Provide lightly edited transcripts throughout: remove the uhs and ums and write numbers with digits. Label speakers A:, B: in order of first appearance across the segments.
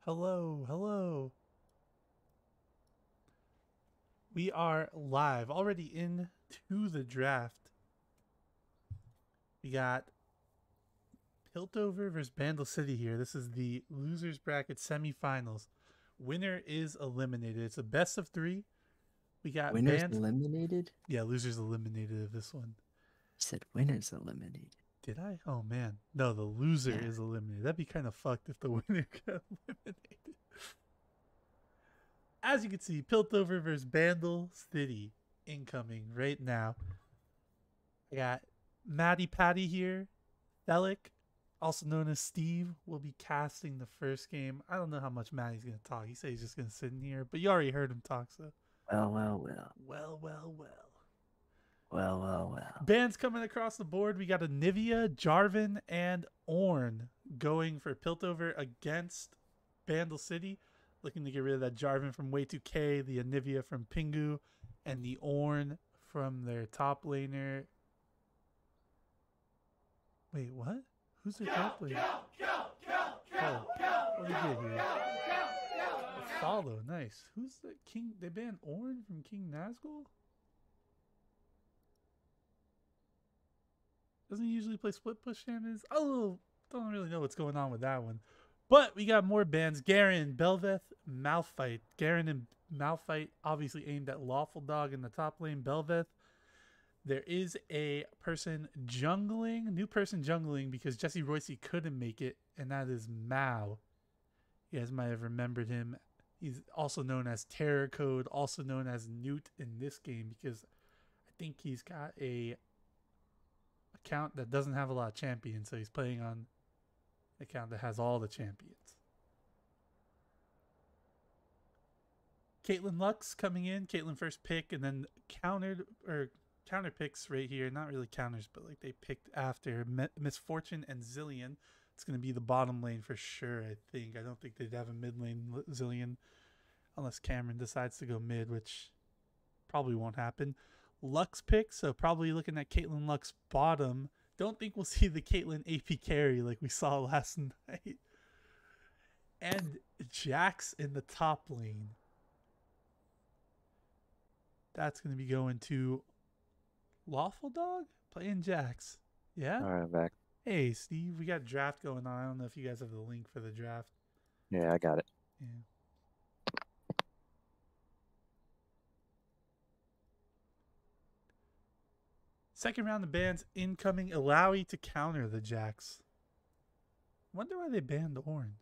A: Hello, hello. We are live already into the draft. We got Piltover versus Bandle City here. This is the losers bracket semifinals. Winner is eliminated. It's a best of 3. We got
B: Winners eliminated?
A: Yeah, losers eliminated of this one.
B: I said winners eliminated.
A: Did I? Oh man. No, the loser
B: Yeah.
A: is eliminated. That'd be kind of fucked if the winner got eliminated. As you can see, Piltover versus Bandle City incoming right now. I got Matty Patty here. Thelic, also known as Steve, will be casting the first game. I don't know how much Matty's going to talk. He said he's just going to sit in here, but you already heard him talk, so.
B: Well, well, well.
A: Well, well, well.
B: Well, well, well.
A: Bands coming across the board. We got a Nivea, Jarvan, and Ornn going for Piltover against Bandle City. Looking to get rid of that Jarvan from Way2K, the Anivia from Pingu, and the Ornn from their top laner. Wait, what? Who's their top laner? What did they get here? A follow, nice. Who's the king? They banned Ornn from King Nazgul? Doesn't he usually play split push champions? Oh, don't really know what's going on with that one. But we got more bans. Garen, Belveth, Malphite. Garen and Malphite obviously aimed at Lawful Dog in the top lane. Belveth. There is a person jungling, new person jungling because Jesse Royce couldn't make it, and that is Mao. You guys might have remembered him. He's also known as Terror Code, also known as Newt in this game because I think he's got a account that doesn't have a lot of champions, so he's playing on an account that has all the champions. Caitlyn Lux coming in. Caitlyn first pick, and then counter picks right here. Not really counters, but like they picked after Misfortune and Zillion. It's going to be the bottom lane for sure, I think. I don't think they'd have a mid lane Zillion unless Cameron decides to go mid, which probably won't happen. Lux pick, so probably looking at Caitlyn Lux bottom. Don't think we'll see the Caitlyn AP carry like we saw last night. And Jax in the top lane. That's going to be going to Lawful Dog playing Jax. Yeah?
C: All right, I'm back.
A: Hey, Steve, we got draft going on. I don't know if you guys have the link for the draft.
C: Yeah, I got it.
A: Yeah. Second round of bans incoming. Illaoi to counter the Jax. Wonder why they banned Ornn.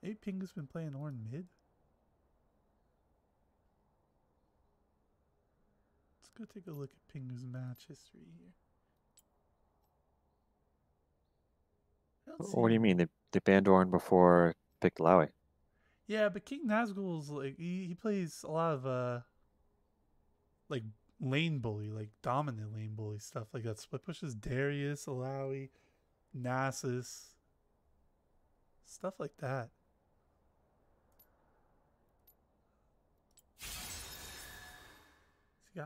A: Maybe Pingu's been playing Ornn mid? Let's go take a look at Pingu's match history here.
C: What do you mean? They banned Ornn before picked Lowy?
A: Yeah, but King Nazgul's like he plays a lot of like lane bully, like dominant lane bully stuff like that. Split pushes Darius, Illaoi, Nasus, stuff like that.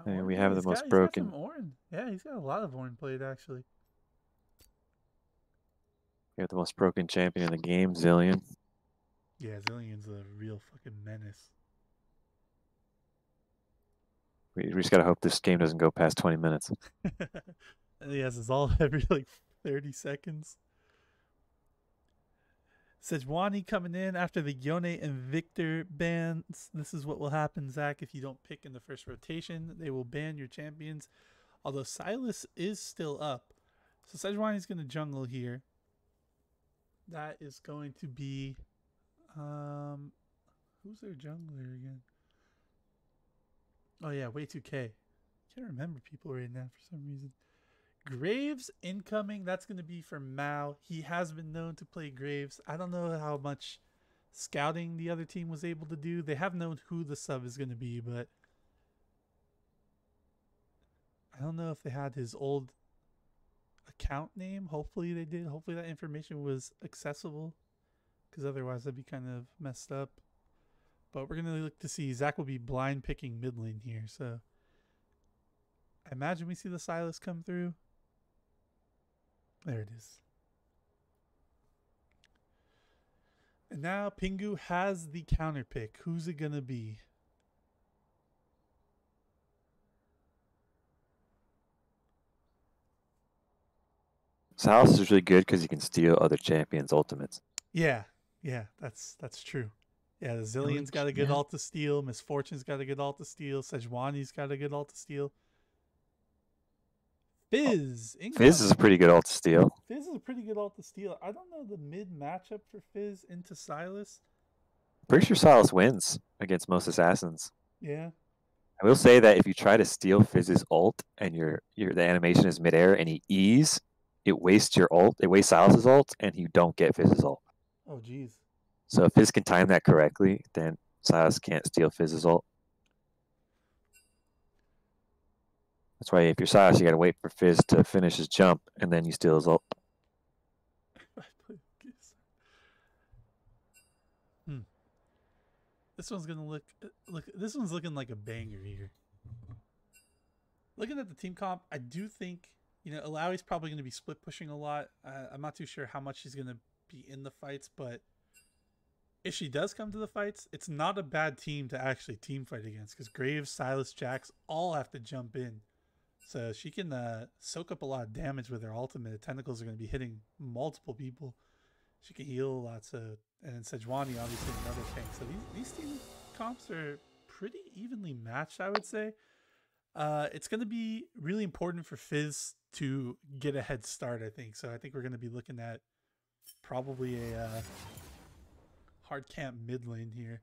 C: Hey, we have the most broken.
A: He's got some Ornn. Yeah, he's got a lot of Ornn played actually.
C: We have the most broken champion in the game, Zillion.
A: Yeah, Zillion's a real fucking menace.
C: We just gotta hope this game doesn't go past 20 minutes.
A: Yes, it's all every like 30 seconds. Sejuani coming in after the Yone and Victor bans. This is what will happen, Zach, if you don't pick in the first rotation. They will ban your champions. Although Silas is still up. So Sejuani's going to jungle here. That is going to be... who's their jungler again? Oh yeah, Way2K. Can't remember people right now for some reason. Graves incoming. That's going to be for Mao. He has been known to play Graves. I don't know how much scouting the other team was able to do. They have known who the sub is going to be, but I don't know if they had his old account name. Hopefully they did. Hopefully that information was accessible, because otherwise that'd be kind of messed up. But we're going to look to see. Zach will be blind picking mid lane here, so I imagine we see the Silas come through. There it is. And now Pingu has the counter pick. Who's it gonna be?
C: Silas is really good because he can steal other champions' ultimates.
A: Yeah, that's true. Yeah, the Zillion's got a good
B: yeah.
A: ult to steal. Misfortune's got a good ult to steal. Sejuani's got a good ult to steal. Fizz.
C: Fizz is a pretty good ult to steal.
A: Fizz is a pretty good ult to steal. I don't know the mid matchup for Fizz into Silas.
C: Pretty sure Silas wins against most assassins.
A: Yeah.
C: I will say that if you try to steal Fizz's ult and the animation is midair and he E's, it wastes your ult. It wastes Silas's ult, and you don't get Fizz's ult.
A: Oh, jeez.
C: So if Fizz can time that correctly, then Silas can't steal Fizz's ult. That's why if you're Silas, you gotta wait for Fizz to finish his jump, and then you steal his ult.
A: This one's gonna look. This one's looking like a banger here. Looking at the team comp, I do think Alawi's probably gonna be split pushing a lot. I'm not too sure how much she's gonna be in the fights, but if she does come to the fights, it's not a bad team to actually team fight against because Graves, Silas, Jax all have to jump in. So she can soak up a lot of damage with her ultimate. Tentacles are going to be hitting multiple people. She can heal a lot. So, and then Sejuani, obviously, another tank. So these team comps are pretty evenly matched, I would say. It's going to be really important for Fizz to get a head start, I think. So I think we're going to be looking at probably a hard camp mid lane here.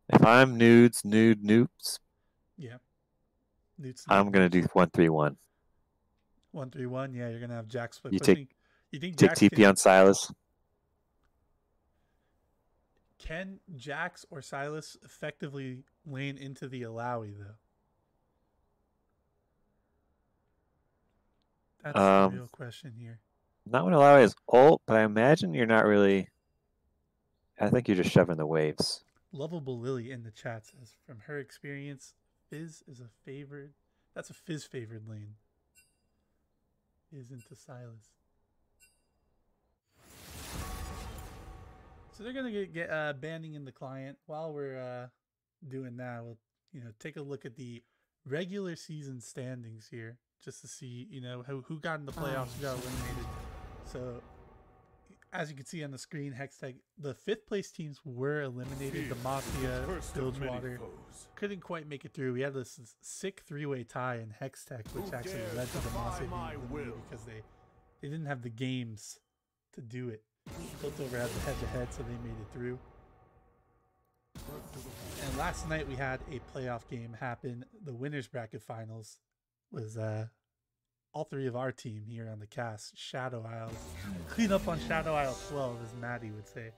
C: If I'm Nudes, Noobs,
A: Yeah.
C: I'm going to do 1-3-1.
A: 1-3-1. Yeah, you're going to have Jax split
C: You
A: pushing.
C: take,
A: You think
C: take
A: Jax
C: TP on Silas.
A: Can Jax or Silas effectively lane into the Alawi, though? That's the real question here.
C: Not when Alawi is ult, but I imagine you're not really... I think you're just shoving the waves.
A: Lovable Lily in the chat says, from her experience, Fizz is a favored. That's a Fizz favored lane. Is into Silas. So they're gonna get banding in the client. While we're doing that, we'll take a look at the regular season standings here, just to see who got in the playoffs, who got eliminated. So as you can see on the screen, Hextech, the 5th place teams were eliminated. The Mafia, Bilgewater couldn't quite make it through. We had this sick 3-way tie in Hextech, which actually led to the Mafia being eliminated because they didn't have the games to do it. Piltover had the head-to-head, so they made it through. And last night we had a playoff game happen. The winners bracket finals was all 3 of our team here on the cast. Shadow Isle, clean up on Shadow Isle 12, as Maddie would say,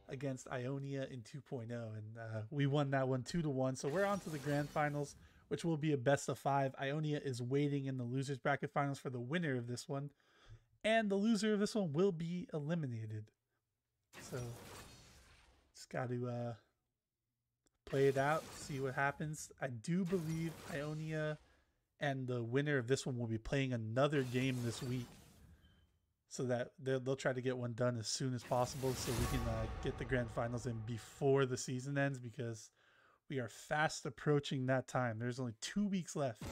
A: against Ionia in 2.0, and we won that one 2-1. So we're on to the grand finals, which will be a best of 5. Ionia is waiting in the losers bracket finals for the winner of this one, and the loser of this one will be eliminated. So just got to play it out, see what happens. I do believe Ionia and the winner of this one will be playing another game this week, so that they'll try to get one done as soon as possible, so we can get the grand finals in before the season ends, because we are fast approaching that time. There's only 2 weeks left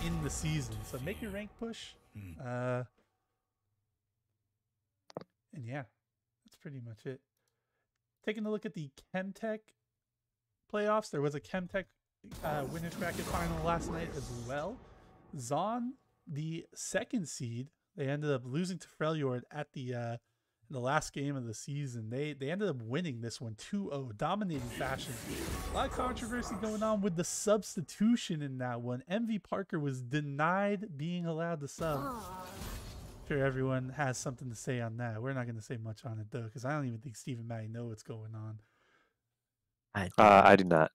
A: in the season, so make your rank push. And yeah, that's pretty much it. Taking a look at the Chemtech playoffs, there was a Chemtech winners bracket final last night as well. Zon, the 2nd seed, they ended up losing to Freljord at the last game of the season. They ended up winning this one 2-0, dominating fashion. A lot of controversy going on with the substitution in that one. MV Parker was denied being allowed to sub. Sure, everyone has something to say on that. We're not going to say much on it though, because I don't even think Steve and Maddie know what's going on.
C: I do not.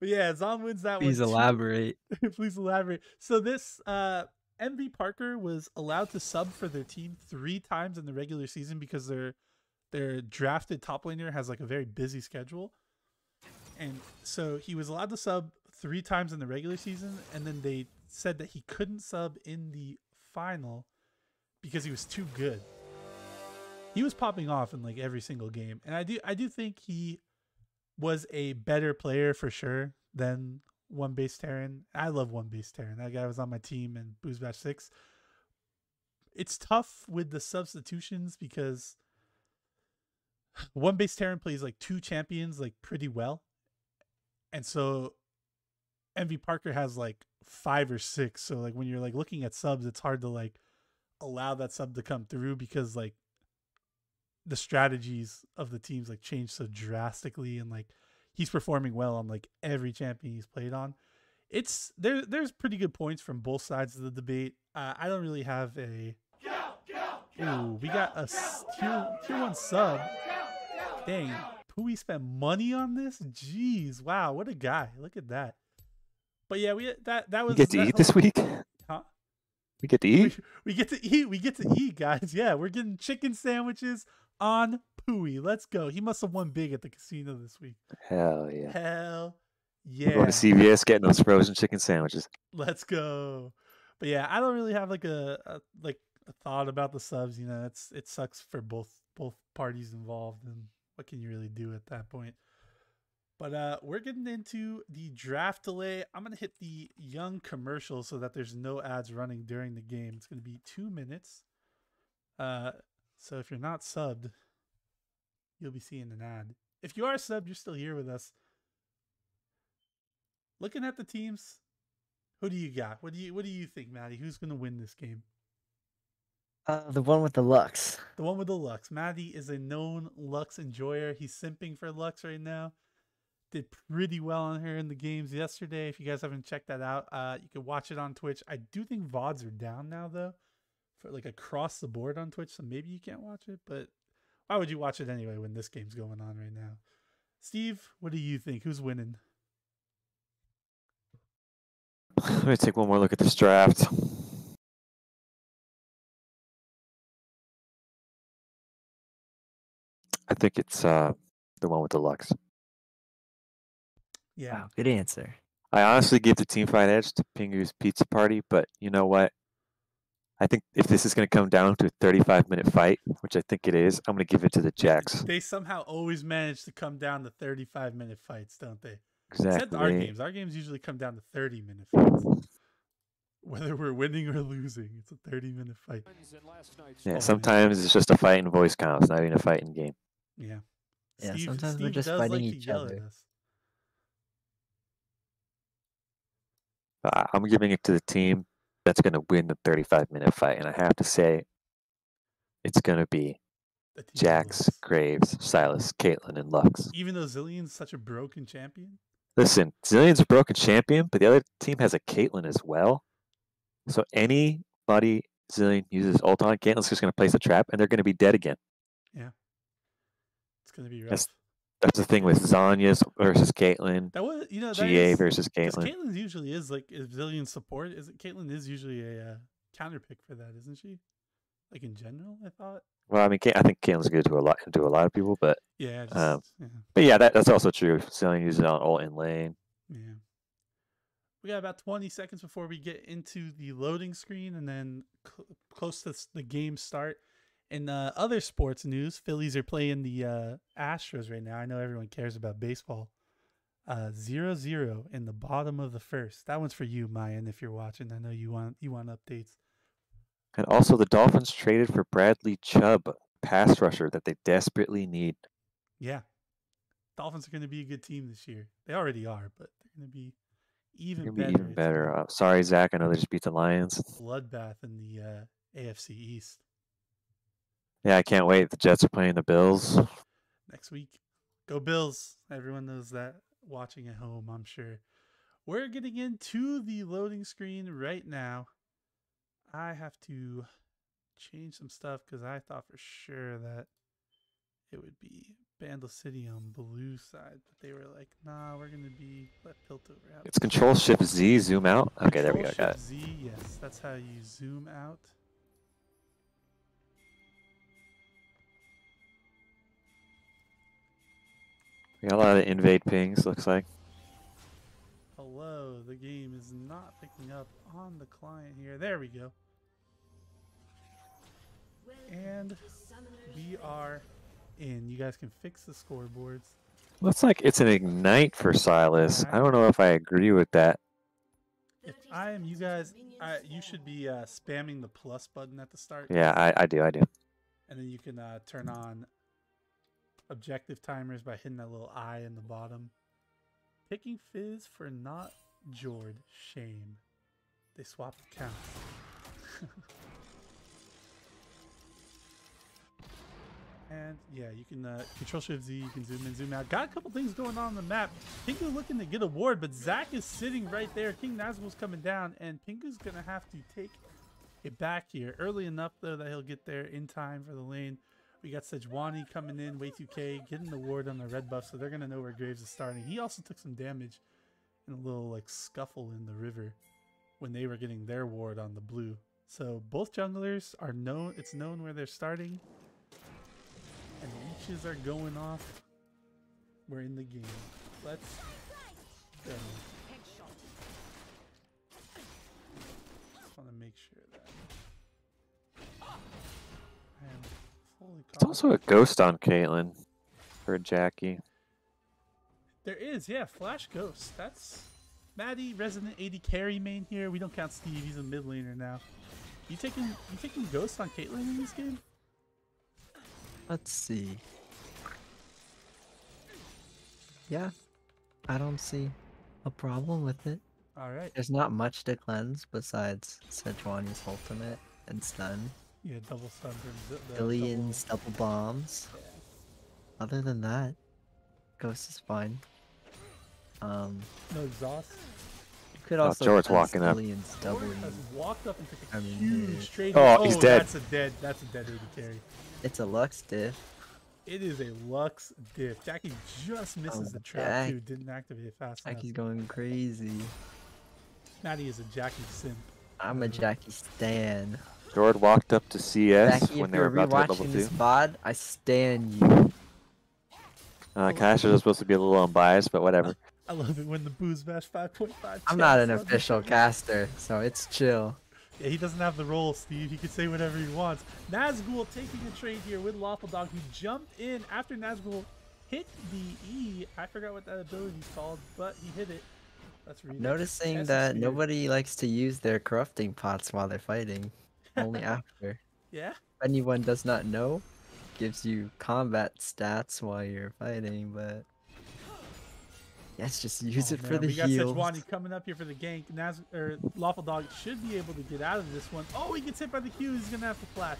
A: But yeah, Zon wins that one.
B: Please elaborate.
A: Please elaborate. So this MV Parker was allowed to sub for their team 3 times in the regular season because their drafted top laner has like a very busy schedule. And so he was allowed to sub 3 times in the regular season, and then they said that he couldn't sub in the final because he was too good. He was popping off in like every single game, and I do think he was a better player for sure than One Base Terran. I love One Base Terran. That guy was on my team in BoozeBash 6. It's tough with the substitutions because One Base Terran plays like 2 champions like pretty well. And so MV Parker has like 5 or 6. So like when you're like looking at subs, it's hard to like allow that sub to come through because like the strategies of the teams like change so drastically, and like he's performing well on like every champion he's played on. It's there's pretty good points from both sides of the debate. I don't really have a ooh, we got a tier 1 sub. Dang, Pooey spent money on this? Jeez, wow, what a guy. Look at that. But yeah, that was
C: We get to eat this week?
A: Huh?
C: We get to eat?
A: We get to eat. We get to eat, guys. Yeah, we're getting chicken sandwiches on Pooey. Let's go. He must have won big at the casino this week.
C: Hell yeah.
A: Hell yeah.
C: We're going to CVS getting those frozen chicken sandwiches.
A: Let's go. But yeah, I don't really have like a thought about the subs. You know, it sucks for both parties involved, and what can you really do at that point? But we're getting into the draft delay. I'm gonna hit the young commercial so that there's no ads running during the game. It's gonna be 2 minutes. So if you're not subbed, you'll be seeing an ad. If you are subbed, you're still here with us. Looking at the teams, who do you got? What do you think, Maddie? Who's gonna win this game?
B: The one with the Lux.
A: The one with the Lux. Maddie is a known Lux enjoyer. He's simping for Lux right now. Did pretty well on her in the games yesterday. If you guys haven't checked that out, you can watch it on Twitch. I do think VODs are down now, though, for like across the board on Twitch, so maybe you can't watch it, but why would you watch it anyway when this game's going on right now? Steve, what do you think? Who's winning?
C: Let me take one more look at this draft. I think it's the one with the Lux.
A: Yeah.
B: Wow, good answer.
C: I honestly give the team fight edge to Pingu's Pizza Party, but you know what? I think if this is going to come down to a 35-minute fight, which I think it is, I'm going to give it to the Jacks.
A: They somehow always manage to come down to 35-minute fights, don't they?
C: Exactly.
A: Except our games. Our games usually come down to 30-minute fights. Whether we're winning or losing, it's a 30-minute fight.
C: Yeah, sometimes it's just a fight in voice counts, not even a fight in game.
A: Yeah.
B: Yeah,
A: Steve,
B: sometimes we're
A: Steve
B: just
A: does
B: fighting
A: like to
B: each
A: yell at
B: other.
A: us.
C: I'm giving it to the team that's going to win the 35-minute fight, and I have to say, it's going to be
A: The team
C: Jax,
A: loses.
C: Graves, Silas, Caitlyn, and Lux.
A: Even though Zillion's such a broken champion?
C: Listen, Zillion's a broken champion, but the other team has a Caitlyn as well. So anybody Zillion uses ult on, Caitlyn's just going to place a trap, and they're going to be dead again.
A: Yeah. It's going to be rough.
C: That's the thing with Zanya's versus Caitlyn,
A: That was, you know, that
C: GA
A: is,
C: versus
A: 'cause
C: Caitlyn.
A: Caitlyn usually is like if Zillion support. Caitlyn is usually a counter pick for that, isn't she? Like in general, I thought.
C: Well, I mean, I think Caitlyn's good to a lot of people, but
A: Yeah.
C: yeah.
A: Yeah.
C: But yeah, that's also true. Zillion uses it on ult in lane.
A: Yeah. We got about 20 seconds before we get into the loading screen, and then close to the game start. In other sports news, Phillies are playing the Astros right now. I know everyone cares about baseball. 0-0 in the bottom of the first. That one's for you, Mayan, if you're watching. I know you want updates.
C: And also, the Dolphins traded for Bradley Chubb, pass rusher that they desperately need.
A: Yeah. Dolphins are going to be a good team this year. They already are, but they're going to be even
C: They're
A: better.
C: gonna be even better. Sorry, Zach. I know they just beat the Lions.
A: Bloodbath in the AFC East
C: Yeah, I can't wait. The Jets are playing the Bills.
A: next week. Go Bills. Everyone knows that watching at home, I'm sure. We're getting into the loading screen right now. I have to change some stuff because I thought for sure that it would be Bandle City on blue side, but they were like, nah, we're going to be let Piltover out.
C: It's Control-Shift-Z, zoom out. Okay, there we go. Got it.
A: Z, yes, that's how you zoom out.
C: We got a lot of invade pings, looks like.
A: A slow. The game is not picking up on the client here. There we go. And we are in. You guys can fix the scoreboards.
C: Looks like it's an ignite for Silas. I don't know if I agree with that.
A: If I am you guys, you should be spamming the plus button at the start.
C: Yeah, I do.
A: And then you can turn on objective timers by hitting that little eye in the bottom. Picking Fizz for not Jord. Shame. They swapped accounts. And yeah, you can Control Shift Z, you can zoom in, zoom out. Got a couple things going on the map. Pingu's looking to get a ward, but Zach is sitting right there. King Nazgul's coming down, and Pingu's going to have to take it back here. Early enough, though, that he'll get there in time for the lane. We got Sejuani coming in, Way2K, getting the ward on the red buff, so they're going to know where Graves is starting. He also took some damage in a little like scuffle in the river when they were getting their ward on the blue. So both junglers are known, it's known where they're starting. And leeches are going off. We're in the game. Let's go. Just want to make sure that I am fully
C: There's also a ghost on Caitlyn for Jackie.
A: There is, yeah, Flash Ghost. That's Maddie, Resident 80 carry main here. We don't count Steve, he's a mid laner now. You taking Ghost on Caitlyn in this game?
B: Let's see. Yeah, I don't see a problem with it.
A: Alright.
B: There's not much to cleanse besides Sejuani's ultimate and stun.
A: Yeah, double stun for the
B: Billions, double bombs.
A: Yeah.
B: Other than that, Ghost is fine.
A: No exhaust.
B: You could also
C: Jort's
B: cleanse
C: walking up.
B: Billions,
A: Jord
B: double.
A: has walked up and took a
B: I mean,
A: huge trade.
C: Oh, he's dead.
A: That's a dead 80 carry.
B: It's a Lux diff.
A: It is a Lux diff. Jackie just misses the trap too. Didn't activate it fast enough.
B: Jackie's going crazy.
A: Maddie is a Jackie simp.
B: I'm a Jackie stan.
C: Jord walked up to CS
B: Jackie,
C: when
B: if
C: they were
B: you're
C: about to get level
B: rewatching
C: 2.
B: this VOD, I stan you.
C: Cash is supposed to be a little unbiased, but whatever.
A: I love it when the BoozeBash 5.5.
B: I'm not an
A: chats on
B: official
A: the-
B: caster, so it's chill.
A: Yeah, he doesn't have the role, Steve. He can say whatever he wants. Nazgul taking a trade here with Lawful Dog, who jumped in after Nazgul hit the E. I forgot what that ability's called, but he hit it. Let's read it.
B: Noticing
A: Essence
B: that
A: Spear.
B: nobody likes to use their corrupting pots while they're fighting. Only after.
A: Yeah?
B: If anyone does not know, gives you combat stats while you're fighting, but yes, just use it for
A: Man,
B: the
A: we got
B: heals.
A: Sejuani coming up here for the gank. Lawful Dog should be able to get out of this one. Oh, he gets hit by the Q. He's going to have to flash.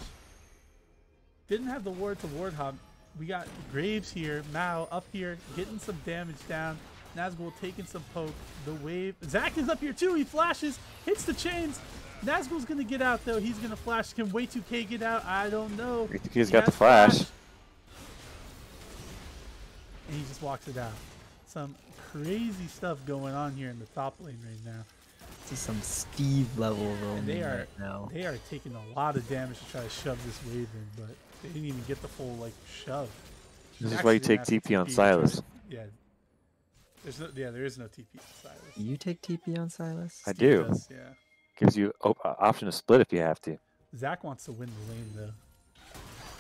A: Didn't have the ward to ward hop. We got Graves here. Mao up here getting some damage down. Nazgul taking some poke. The wave. Zach is up here too. He flashes. Hits the chains. Nazgul's going to get out though. He's going to flash. Can Way2K get out? I don't know.
C: He's got the
A: has
C: flash.
A: And he just walks it out. Some crazy stuff going on here in the top lane right now.
B: This is some Steve level
A: And
B: roaming
A: they
B: right now.
A: are taking a lot of damage to try to shove this wave in, but they didn't even get the full like shove.
C: This is
A: Actually
C: why you
A: didn't
C: take
A: have to
C: TP on
A: TP.
C: Silas.
A: Yeah. There is no TP on Silas.
B: You take TP on Silas?
C: I
A: Steve
C: do.
A: does, yeah.
C: Gives you option to split if you have to.
A: Zach wants to win the lane though.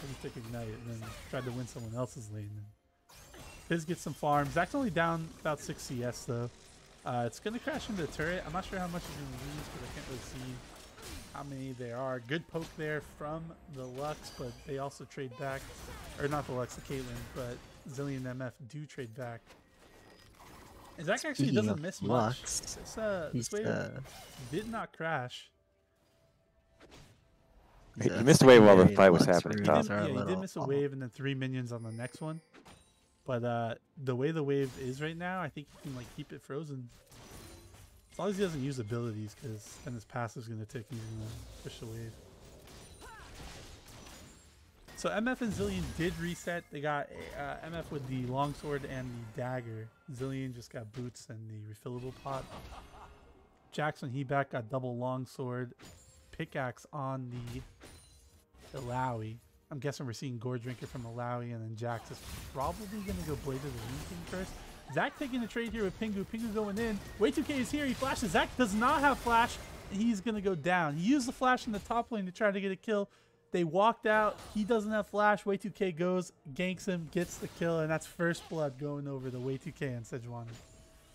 A: He took Ignite and then tried to win someone else's lane. Fizz gets some farm. Zach's only down about 6 CS though. It's going to crash into the turret. I'm not sure how much he's going to lose because I can't really see how many there are. Good poke there from the Lux, but they also trade back. Or not the Lux, the Caitlyn, but Zillion MF do trade back. And Zach actually
B: Speaking
A: doesn't
B: of
A: miss
B: Lux,
A: much. This wave did not crash.
C: He missed a wave while the fight was
B: Lux
C: happening.
B: runes
C: Top.
B: are a
A: He did
B: little
A: miss a
B: off.
A: wave and then 3 minions on the next one. But the way the wave is right now, I think he can like keep it frozen. As long as he doesn't use abilities, because then his passive's going to tick and he's going to push the wave. So MF and Zillion did reset. They got MF with the longsword and the dagger. Zillion just got boots and the refillable pot. Jackson, he back got double longsword, pickaxe on the Illaoi. I'm guessing we're seeing Gore Drinker from Illaoi, and then Jax is probably going to go Blade of the Moon King first. Zach taking a trade here with Pingu. Pingu going in. Way2K is here. He flashes. Zach does not have flash. He's going to go down. He used the flash in the top lane to try to get a kill. They walked out. He doesn't have flash. Way2K goes, ganks him, gets the kill, and that's first blood going over the Way2K and Sejuani.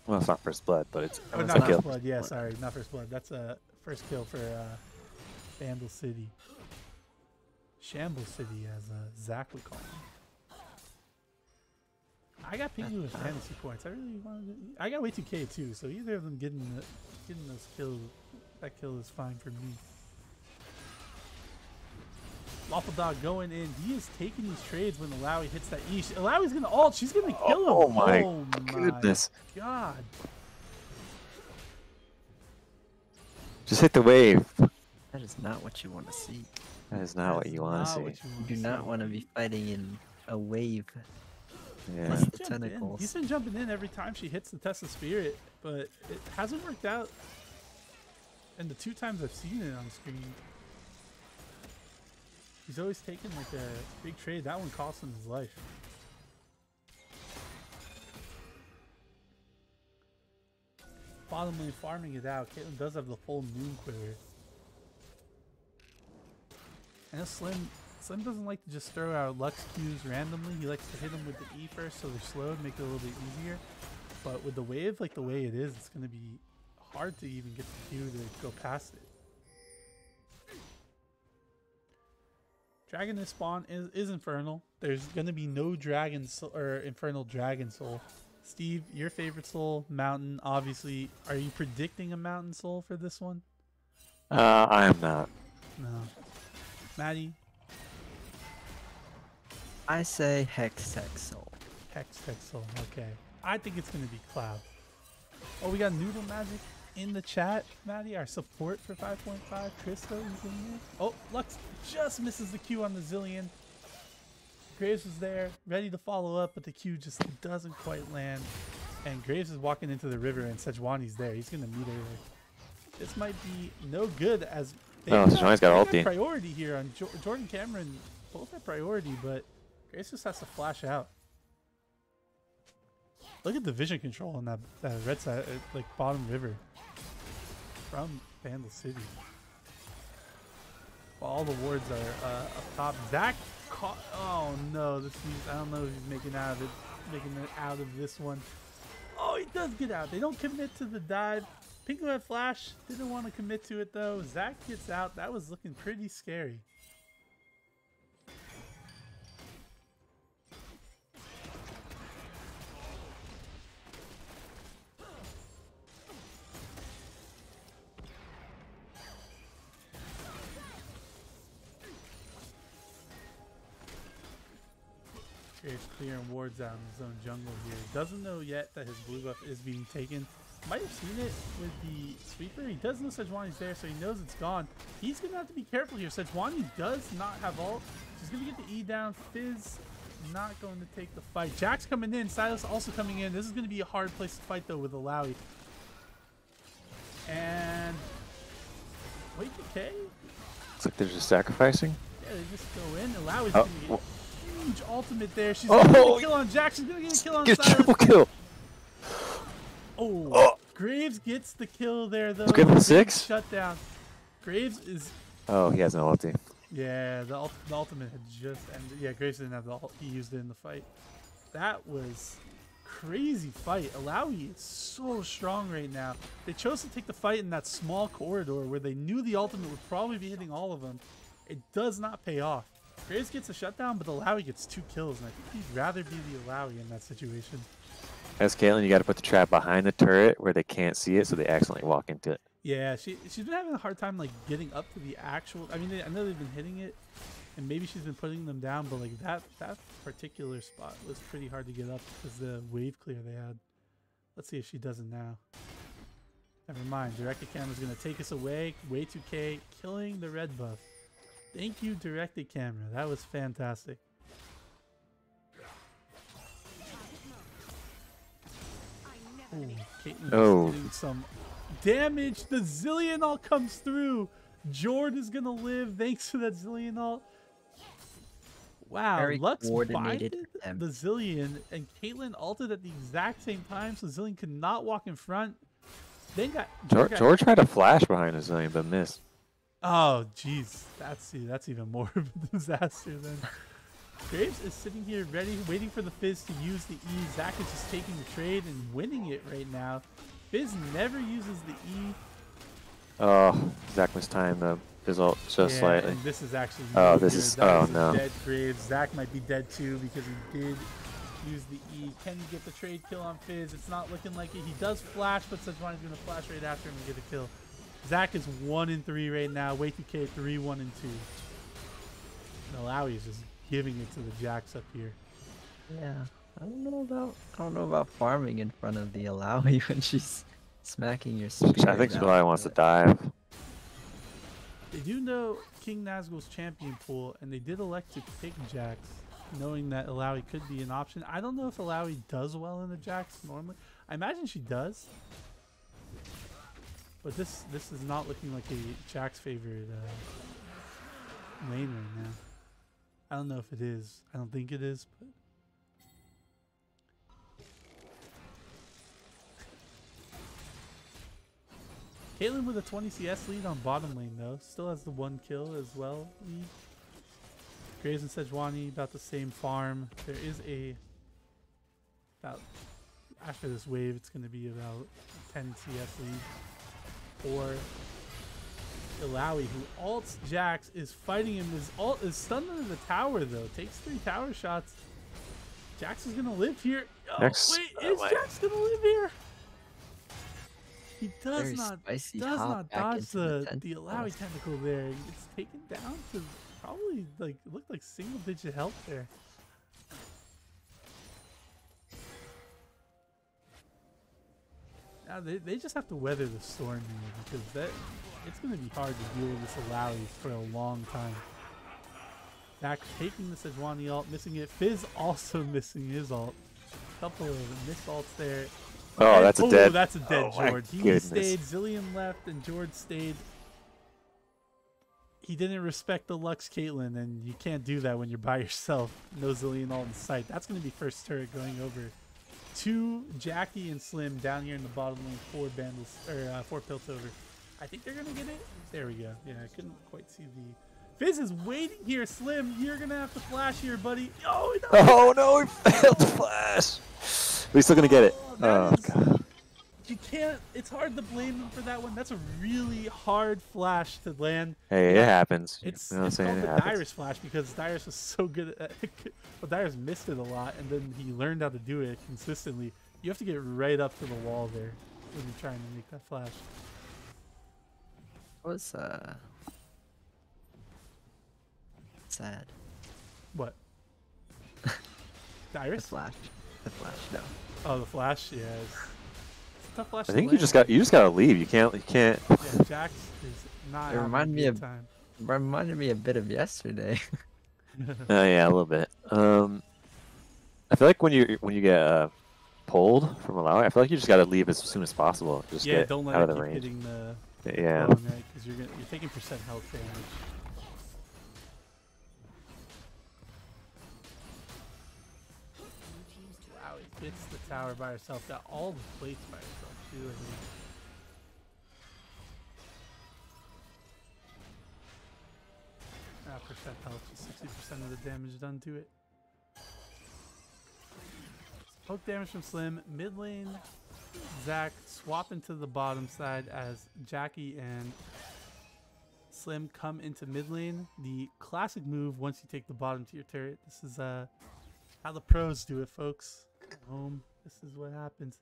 C: Well, it's not first blood, but it's
A: Oh,
C: a
A: not
C: kill.
A: first blood. Yeah, sorry. Not first blood. That's a first kill for Bandle City. Shambles City, as Zach would call him. I got Pingu with fantasy points. I really wanted to, I got Way2K too, so either of them getting those kills, that kill is fine for me. Lawful Dog going in. He is taking these trades when Alawi hits that E. Alawi's going to ult. She's going to kill him.
C: Oh my goodness.
A: God.
C: Just hit the wave.
B: That is not what you want to see.
C: That is not what you want to see.
B: You do not want to be fighting in a wave.
C: Yeah.
B: Plus the tentacles.
A: He's been jumping in every time she hits the Test of Spirit, but it hasn't worked out. And the 2 times I've seen it on screen, he's always taken like a big trade. That one cost him his life. Bottom lane farming it out. Caitlyn does have the full Moon Quiver. And Slim doesn't like to just throw out Lux Qs randomly. He likes to hit them with the E first so they're slowed, make it a little bit easier. But with the wave like the way it is, it's going to be hard to even get the Q to go past it. Dragon this spawn is Infernal. There's going to be no Dragon Soul, or Infernal Dragon Soul. Steve, your favorite soul, Mountain, obviously. Are you predicting a Mountain Soul for this one?
C: I am not.
A: No. Maddie?
B: I say Hextech Soul.
A: Hextech Soul, okay. I think it's going to be Cloud. Oh, we got Noodle Magic in the chat, Maddie. Our support for 5.5. Cristo is in here. Oh, Lux just misses the Q on the Zillion. Graves was there, ready to follow up, but the Q just doesn't quite land. And Graves is walking into the river, and Sejuani's there. He's going to meet her there. This might be no good, as they
C: Sejuani's got ulti.
A: priority here on Jordan Cameron. Both have priority, but Graves just has to flash out. Look at the vision control on that red side, like bottom river from Bandle City. Well, all the wards are up top. Zach caught. Oh no! I don't know if he's making it out of this one. Oh, he does get out. They don't commit to the dive. Pingu had flash. Didn't want to commit to it though. Zach gets out. That was looking pretty scary. Graves clearing wards out in his own jungle here. Doesn't know yet that his blue buff is being taken. Might have seen it with the sweeper. He does know Sejuani's there, so he knows it's gone. He's going to have to be careful here. Sejuani does not have ult. She's going to get the E down. Fizz not going to take the fight. Jack's coming in. Silas also coming in. This is going to be a hard place to fight, though, with Alawi. And Way2K?
C: Looks like they're just sacrificing.
A: Yeah, they just go in. Alawi's going to get huge ultimate there. She's
C: Oh,
A: going to get a kill on Jack. She's going to get a kill on
C: Get a
A: Silas.
C: triple kill.
A: Oh, Graves gets the kill there, though.
C: Let's give him 6.
A: Shutdown. Graves is...
C: Oh, he has an ulti.
A: Yeah, the ultimate had just ended. Yeah, Graves didn't have the ult. He used it in the fight. That was crazy fight. Alawi is so strong right now. They chose to take the fight in that small corridor where they knew the ultimate would probably be hitting all of them. It does not pay off. Graves gets a shutdown, but Alawi gets 2 kills, and I think he'd rather be the Alawi in that situation.
C: As Caitlyn, you got to put the trap behind the turret where they can't see it, so they accidentally walk into it.
A: Yeah, she's been having a hard time like getting up to the actual. I mean, I know they've been hitting it, and maybe she's been putting them down, but like that particular spot was pretty hard to get up because the wave clear they had. Let's see if she does it now. Never mind. Directed camera's gonna take us away. Way2K killing the red buff. Thank you, directed camera. That was fantastic. Ooh, Caitlyn doing some damage. The Zillion ult comes through. Jord is gonna live thanks to that Zillion ult. Wow,
B: Very
A: Lux
B: coordinated
A: binded
B: attempt.
A: the Zillion, and Caitlyn ulted at the exact same time, so Zillion could not walk in front. Then got
C: George tried to flash behind his lane, but missed.
A: Oh, jeez, that's even more of a disaster then. Graves is sitting here ready, waiting for the Fizz to use the E. Zach is just taking the trade and winning it right now. Fizz never uses the E.
C: Oh, Zach mistimed the result just slightly.
A: And this is actually
C: Oh,
A: really
C: this
A: good.
C: is
A: That is a
C: no.
A: dead Graves. Zach might be dead too because he did use the E. Can he get the trade kill on Fizz? It's not looking like it. He does flash, but Sejuani's going to flash right after him and get a kill. Zach is 1-3 right now. Way2K 3-1-2. And Alawi is just giving it to the Jacks up here.
B: Yeah, I don't know about farming in front of the Alawi when she's smacking your spear.
C: I think July wants to dive.
A: They do know King Nazgul's champion pool, and they did elect to pick Jax, knowing that Alawi could be an option. I don't know if Alawi does well in the Jax normally. I imagine she does. But this is not looking like a Jax favored lane right now. I don't know if it is. I don't think it is, but Caitlyn with a 20 CS lead on bottom lane though. Still has the 1 kill as well lead. Graves and Sejuani about the same farm. There is about after this wave it's gonna be about 10 CS lead. Or Ilawi, who ults Jax, is fighting him. His ult is stunned under the tower though. Takes 3 tower shots. Jax is gonna live here. Oh, wait, is Jax gonna live here? He does not dodge the Alawi tentacle there. He gets taken down to probably like looked like single-digit health there. Now they just have to weather the storm here because it's going to be hard to deal with this Alawi for a long time. Zach taking the Sejuani ult, missing it. Fizz also missing his ult. Couple of missed ults there.
C: Oh, that's a dead.
A: That's a dead George. He
C: goodness.
A: stayed. Zillion left, and George stayed. He didn't respect the Lux Caitlyn, and you can't do that when you're by yourself. No Zillion ult in sight. That's going to be first turret going over to Jackie and Slim down here in the bottom lane. 4 Bandles or 4 Piltover. I think they're going to get it. There we go. Yeah, I couldn't quite see the. Fizz is waiting here. Slim, you're going to have to flash here, buddy. Oh
C: no, he failed to flash. But he's still going to get it. Oh, God.
A: You can't. It's hard to blame them for that one. That's a really hard flash to land.
C: Hey, it happens.
A: It's,
C: you know what I'm
A: it's
C: saying?
A: called
C: It
A: the
C: happens.
A: Dyrus flash because Dyrus was so good at well, Dyrus missed it a lot, and then he learned how to do it consistently. You have to get right up to the wall there when you're trying to make that flash.
B: Was sad.
A: What? Dyrus?
B: The flash, no.
A: Oh, the flash. Yeah, it's a tough flash.
C: I think you just gotta leave. You can't.
A: Yeah, Jax is not.
B: It reminded
A: time.
B: me a bit of yesterday.
C: Oh yeah, a little bit. I feel like when you get pulled from Malawi, I feel like you just gotta leave as soon as possible. Just get
A: don't let
C: out
A: it
C: of the
A: keep
C: range.
A: hitting the
C: Yeah.
A: phone, right? Because you're taking percent health damage. Wow, he hits the tower by herself. Got all the plates by herself too. I think. Percent health, 60% of the damage done to it. Poke damage from Slim. Mid lane, Zach swapping to the bottom side as Jackie and Slim come into mid lane. The classic move once you take the bottom to your turret. This is how the pros do it, folks. Home. This is what happens.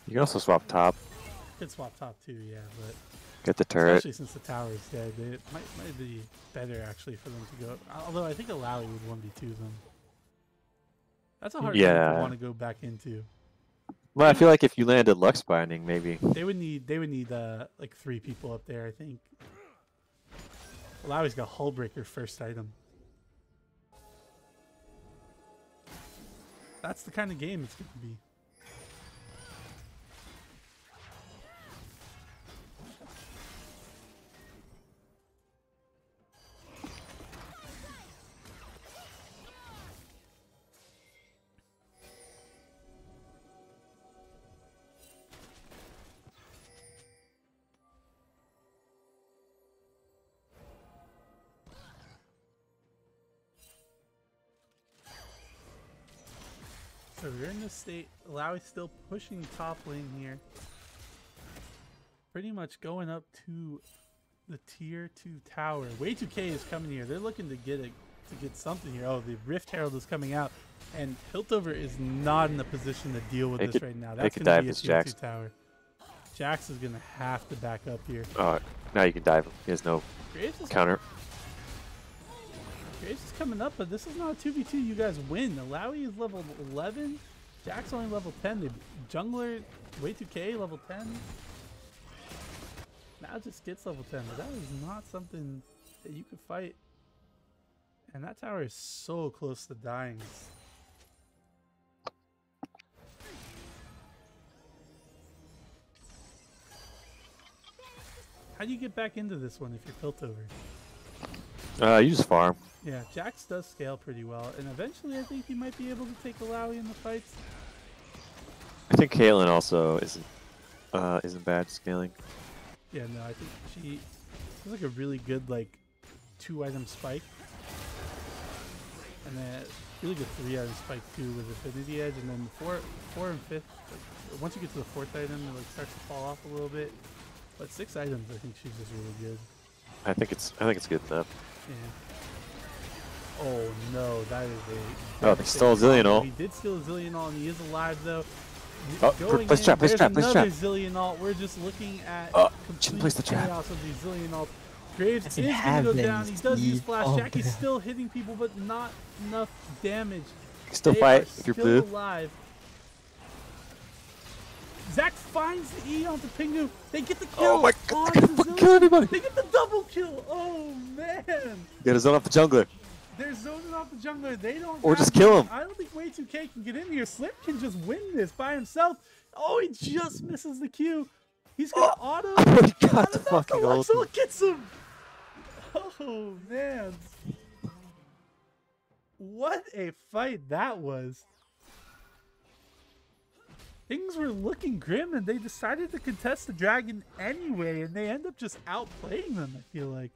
C: You can also swap top.
A: You can swap top too, yeah, but
C: Get the turret.
A: especially since the tower is dead, it might be better actually for them to go. Although I think Alawi would 1v2 them. That's a hard game to want to go back into.
C: Well, I feel like if you landed Lux Binding, maybe.
A: They would need like 3 people up there, I think. Alawi's got Hullbreaker first item. That's the kind of game it's going to be. So we're in this state. Lowy's still pushing top lane here. Pretty much going up to the tier 2 tower. Way2K is coming here. They're looking to get something here. Oh, the Rift Herald is coming out. And Piltover is not in a position to deal with this right now. That's going to be a tier 2 tower. Jax is going to have to back up here.
C: Oh, now you can dive him. He has no counter.
A: Graves is coming up, but this is not a 2v2 you guys win. Lowy is level 11. Jax only level 10. The jungler, Way2K, level 10. Now just gets level 10, but that is not something that you could fight. And that tower is so close to dying. How do you get back into this one if you're Piltover?
C: You just farm.
A: Yeah, Jax does scale pretty well, and eventually I think he might be able to take Lowy in the fights.
C: I think Caitlyn also isn't bad scaling.
A: Yeah, no, I think she has like a really good like 2-item spike, and then really good 3-item spike too with Affinity Edge, and then 4 and 5th. Like, once you get to the 4th item, it like starts to fall off a little bit. But 6 items, I think she's just really good.
C: I think it's good enough.
A: Yeah. Oh no, that is a.
C: Oh, they stole a Zillion ult.
A: He did steal a Zillion ult, and he is alive though.
C: Oh, place trap, place trap, place trap.
A: Another Zillion ult. We're just looking at
C: place the trap.
A: chaos of these Zillion ult. Graves is gonna go down. He does use flash. Jackie's still hitting people, but not enough damage.
C: Still fight if you're blue.
A: Alive. Zach finds the E onto Pingu. They get the kill.
C: Oh my god, they're gonna kill everybody.
A: They get the double kill. Oh man.
C: Get a zone off the jungler.
A: They're zoning off the jungler. They don't.
C: Or just kill him.
A: I don't think Way2K can get in here. Slip can just win this by himself. Oh, he just misses the Q. He's gonna auto.
C: Oh, he got the fucking ult.
A: So it gets him. Oh man. What a fight that was. Things were looking grim, and they decided to contest the dragon anyway, and they end up just outplaying them, I feel like.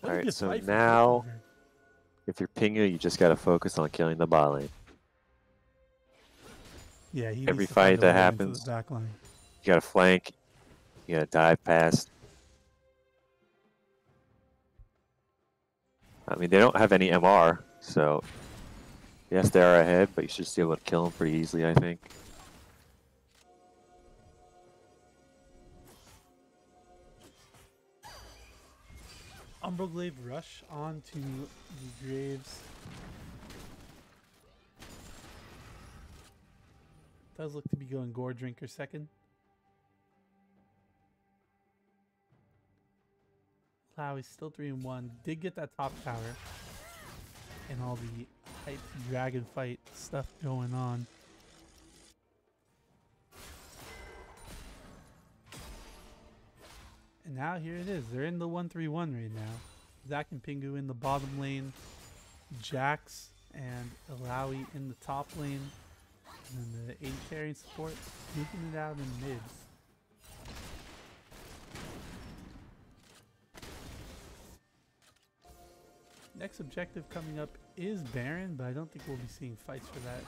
C: Alright, so now, if you're Pingu, you just gotta focus on killing the bot lane.
A: Yeah, he
C: every fight that happens, you gotta flank, you gotta dive past. I mean, they don't have any MR, so yes, they are ahead, but you should still be able to kill them pretty easily, I think.
A: Umbroglaive rush onto the Graves. Does look to be going Gore Drinker second. Lowy's still 3-1. Did get that top tower and all the hype dragon fight stuff going on. And now here it is. They're in the 1-3-1 right now. Zach and Pingu in the bottom lane. Jax and Lowy in the top lane. And then the AD carry support sneaking it out in mid. Next objective coming up is Baron, but I don't think we'll be seeing fights for that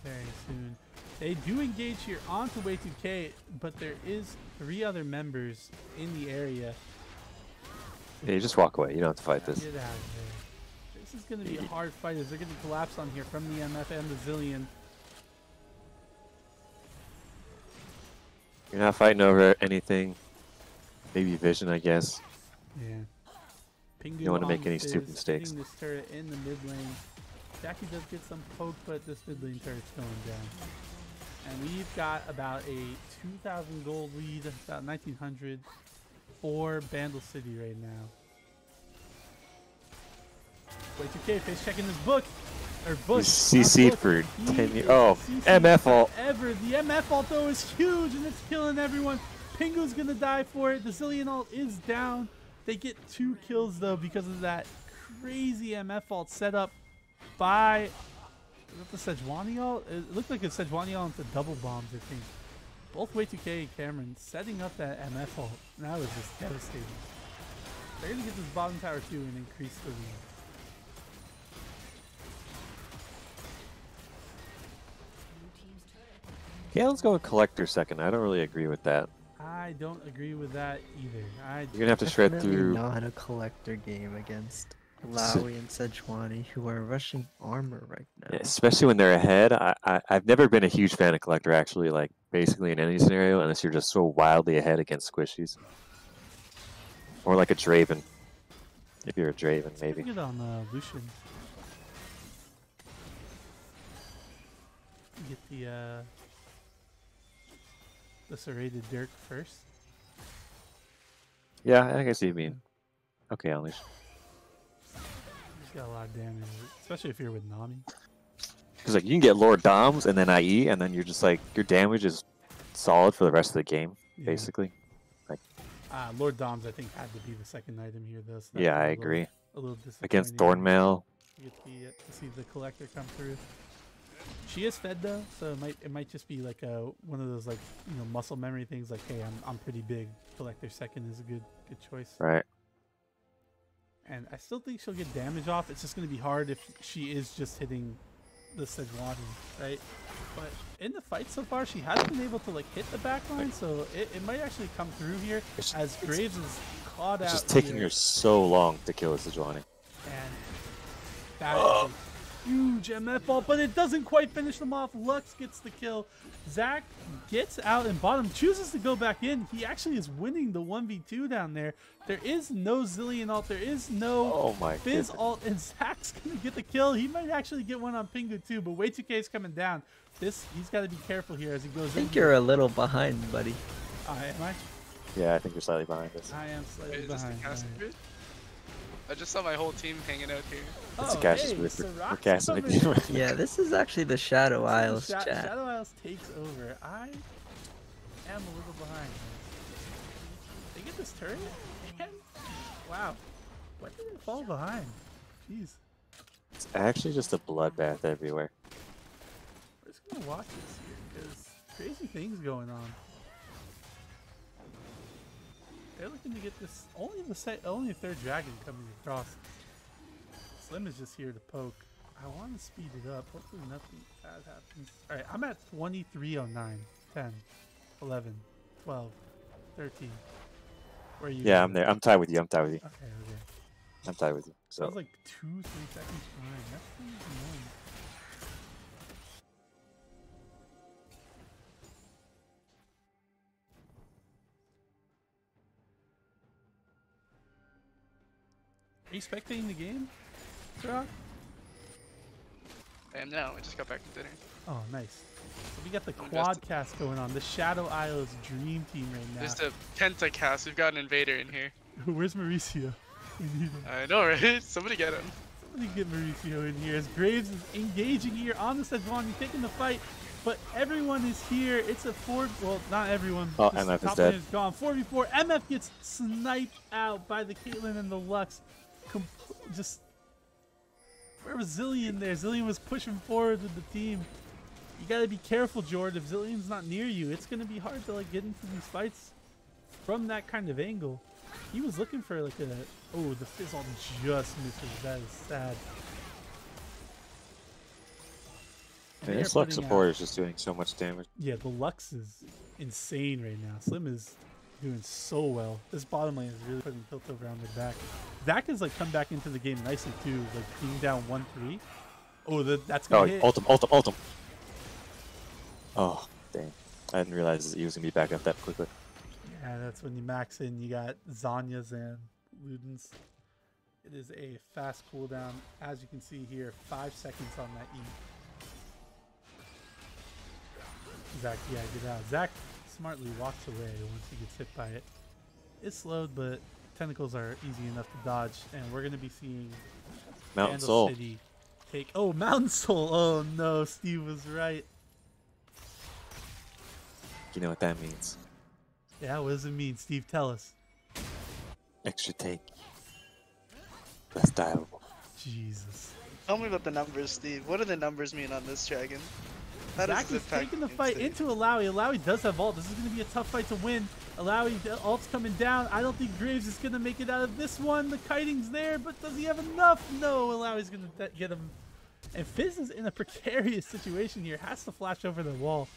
A: very soon. They do engage here onto Way2K, but there is 3 other members in the area.
C: Yeah, you just walk away. You don't have to fight this.
A: Get out of there. This is going to be a hard fight as they're going to collapse on here from the MF and the Zillion.
C: You're not fighting over anything. Maybe vision, I guess.
A: Yeah. Pingu
C: you don't want to make any stupid mistakes.
A: This turret in the mid lane. Jackie does get some poke, but this mid lane turret's going down. And we've got about a 2,000 gold lead, about 1,900 for Bandle City right now. Way2K face checking this book. Or book.
C: He's CC'd for 10 years. Oh, MF ult.
A: The MF ult though is huge and it's killing everyone. Pingu's gonna die for it. The Zillion ult is down. They get 2 kills though because of that crazy MF ult set up by, is that the Sejuani ult? It looked like a Sejuani ult into double bombs, I think. Both Way2K and Cameron setting up that MF ult. That was just devastating. They're going to get this bottom tower too and increase the lead.
C: Yeah, let's go with Collector second. I don't really agree with that.
A: I don't agree with that either.
C: You're gonna have to shred
B: Definitely
C: through.
B: not a collector game against Lowy and Sejuani, who are rushing armor right now.
C: Yeah, especially when they're ahead. I've never been a huge fan of Collector, actually, like basically in any scenario, unless you're just so wildly ahead against squishies. Or like a Draven. If you're a Draven, maybe.
A: Get on Lucian. Get the serrated Dirk first.
C: Yeah, I guess you mean. Okay, Unleash.
A: He's got a lot of damage, especially if you're with Nami.
C: Because like you can get Lord Doms and then IE, and then you're just like your damage is solid for the rest of the game,
A: Yeah.
C: basically. Like
A: Lord Doms, I think, had to be the second item here, though. So
C: yeah, I agree.
A: A little disappointing.
C: Against Thornmail.
A: You get to see the collector come through. She is fed though, so it might just be like one of those like muscle memory things. Like, hey, I'm pretty big. Collector second is a good choice.
C: Right.
A: And I still think she'll get damage off. It's just going to be hard if she is just hitting the Sejuani, right? But in the fight so far, she has been able to like hit the backline, so it might actually come through here as Graves is caught out.
C: It's just taking
A: here.
C: her so long to kill Sejuani.
A: And that is a huge MF ult, but it doesn't quite finish them off. Lux gets the kill. Zach gets out and bottom, chooses to go back in. He actually is winning the 1v2 down there. There is no Zillion ult. There is no Fizz ult, and Zach's going to get the kill. He might actually get one on Pingu too, but Way2K is coming down. He's got to be careful here as he goes in.
B: I think you're a little behind, buddy.
A: Am I?
C: Yeah, I think you're slightly behind us.
A: I am slightly
D: Wait, is
A: behind.
D: this the casting booth? I just saw my whole team hanging out here.
C: It's
A: Oh,
C: a casting
A: hey,
C: booth. We're
A: Sirach's
C: casting
A: coming.
C: it.
B: Yeah, this is actually the Shadow Isles chat.
A: Shadow Isles takes over. I am a little behind. They get this turret? And, wow. Why did they fall behind? Jeez.
C: It's actually just a bloodbath everywhere.
A: We're just gonna watch this here because crazy things going on. They're looking to get this only a third dragon coming across. Slim is just here to poke. I want to speed it up. Hopefully nothing bad happens. Alright, I'm at 2309, 10, 11, 12, 13. Where are you?
C: Yeah, I'm there. I'm tied with you.
A: Okay, okay.
C: I'm tied with you.
A: That
C: So
A: was like 2-3 seconds behind. That's pretty annoying. Are you spectating the game, Sirach?
D: I am now. I just got back from dinner.
A: Oh, nice. So we got the
D: I'm
A: quadcast going on. The Shadow Isles dream team right now.
D: There's the pentacast. We've got an invader in here.
A: Where's Mauricio? We need him.
D: I know, right? Somebody get him.
A: Somebody get Mauricio in here as Graves is engaging here on the Sejuani, taking the fight. But everyone is here. It's a well, not everyone.
C: Oh,
A: This
C: MF is
A: top
C: dead.
A: lane is gone. 4v4. MF gets sniped out by the Caitlyn and the Lux. Just where was Zillion there? Zillion was pushing forward with the team. You gotta be careful, Jordan. If Zillion's not near you, it's gonna be hard to like get into these fights from that kind of angle. He was looking for like the Fizz ult just misses. That is sad. And
C: man,
A: they
C: this
A: are
C: Lux
A: putting out-
C: support is just doing so much damage.
A: Yeah, the Lux is insane right now. Slim is doing so well. This bottom lane is really putting Piltover on their back. Zach has like come back into the game nicely too, like being down 1-3. Oh, that's gonna hit.
C: Ultim. Oh, dang. I didn't realize he was going to be back up that quickly.
A: Yeah, that's when you max in. You got Zanyas and Ludens. It is a fast cooldown. As you can see here, 5 seconds on that E. Zach, yeah, get out. Zach smartly walks away once he gets hit by it. It's slowed, but tentacles are easy enough to dodge, and we're going to be seeing
C: Mountain
A: Bandle
C: Soul.
A: City take... Oh, Mountain Soul! Oh no, Steve was right.
C: You know what that means.
A: Yeah, what does it mean? Steve, tell us.
C: Extra take. Less diveable.
A: Jesus.
D: Tell me about the numbers, Steve. What do the numbers mean on this dragon?
E: That
A: Zach
E: is
A: is
E: impact
A: taking the fight
E: insane.
A: into Alawi. Alawi does have ult. This is going to be a tough fight to win. Alawi, ult's coming down. I don't think Graves is going to make it out of this one. The kiting's there, but does he have enough? No, Alawi's going to get him. And Fizz is in a precarious situation here. Has to flash over the wall.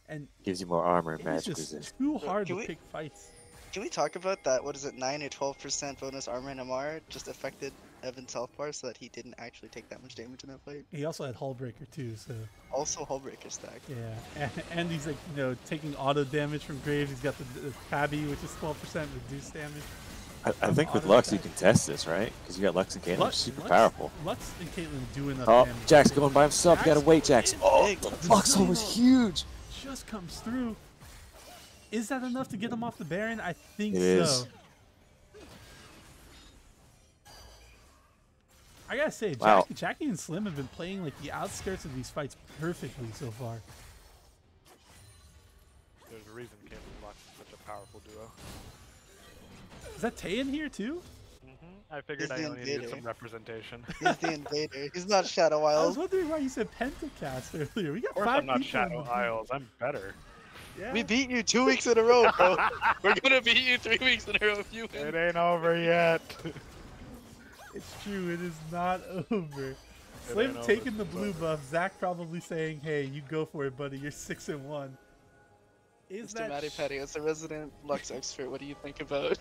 A: And
C: Gives you more armor and
A: it's
C: magic
A: just
C: resist.
A: too hard
E: Can
A: to
E: we-
A: pick fights.
E: Can we talk about that? What is it, 9 or 12% bonus armor and MR just affected Evan's health bar so that he didn't actually take that much damage in that fight?
A: He also had Hullbreaker too, so
E: Also, Hullbreaker stack.
A: yeah. And he's like, you know, taking auto damage from Graves. He's got the Tabby, which is 12% reduced damage.
C: I think with
A: auto
C: Lux you
A: attack.
C: can test this, right? Because you got Lux and Caitlyn, super
A: Lux-
C: powerful.
A: Lux and Caitlyn do enough
C: Oh,
A: damage.
C: Jack's going by himself. You gotta wait, Jax.
A: in
C: Oh,
A: big.
C: the Lux ult was huge.
A: Just comes through. Is that enough to get him off the Baron? I think
C: It
A: so.
C: is.
A: I gotta say,
C: Wow.
A: Jackie and Slim have been playing like the outskirts of these fights perfectly so far.
F: There's a reason Caitlyn and Lux is such a powerful duo.
A: Is that Tay in here too?
F: I figured
E: He's
F: I
E: the
F: only needed
E: invader.
F: some representation.
E: He's the invader. He's not Shadow
A: I was
E: Wild.
A: wondering why you said Pentacast earlier. We got
F: Of course
A: 5
F: I'm not
A: people in
F: Shadow
A: the-
F: Isles, I'm better.
A: Yeah.
E: We beat you 2 weeks in a row, bro.
D: We're gonna beat you 3 weeks in a row if you win.
F: It ain't over yet.
A: It's true, it is not over. Slim
F: ain't
A: taking
F: over,
A: the
F: it's
A: blue
F: over.
A: buff. Zach probably saying, "Hey, you go for it, buddy. You're 6-1." Is
E: Mr.
A: that
E: Matty Patty, as a resident Lux expert, what do you think about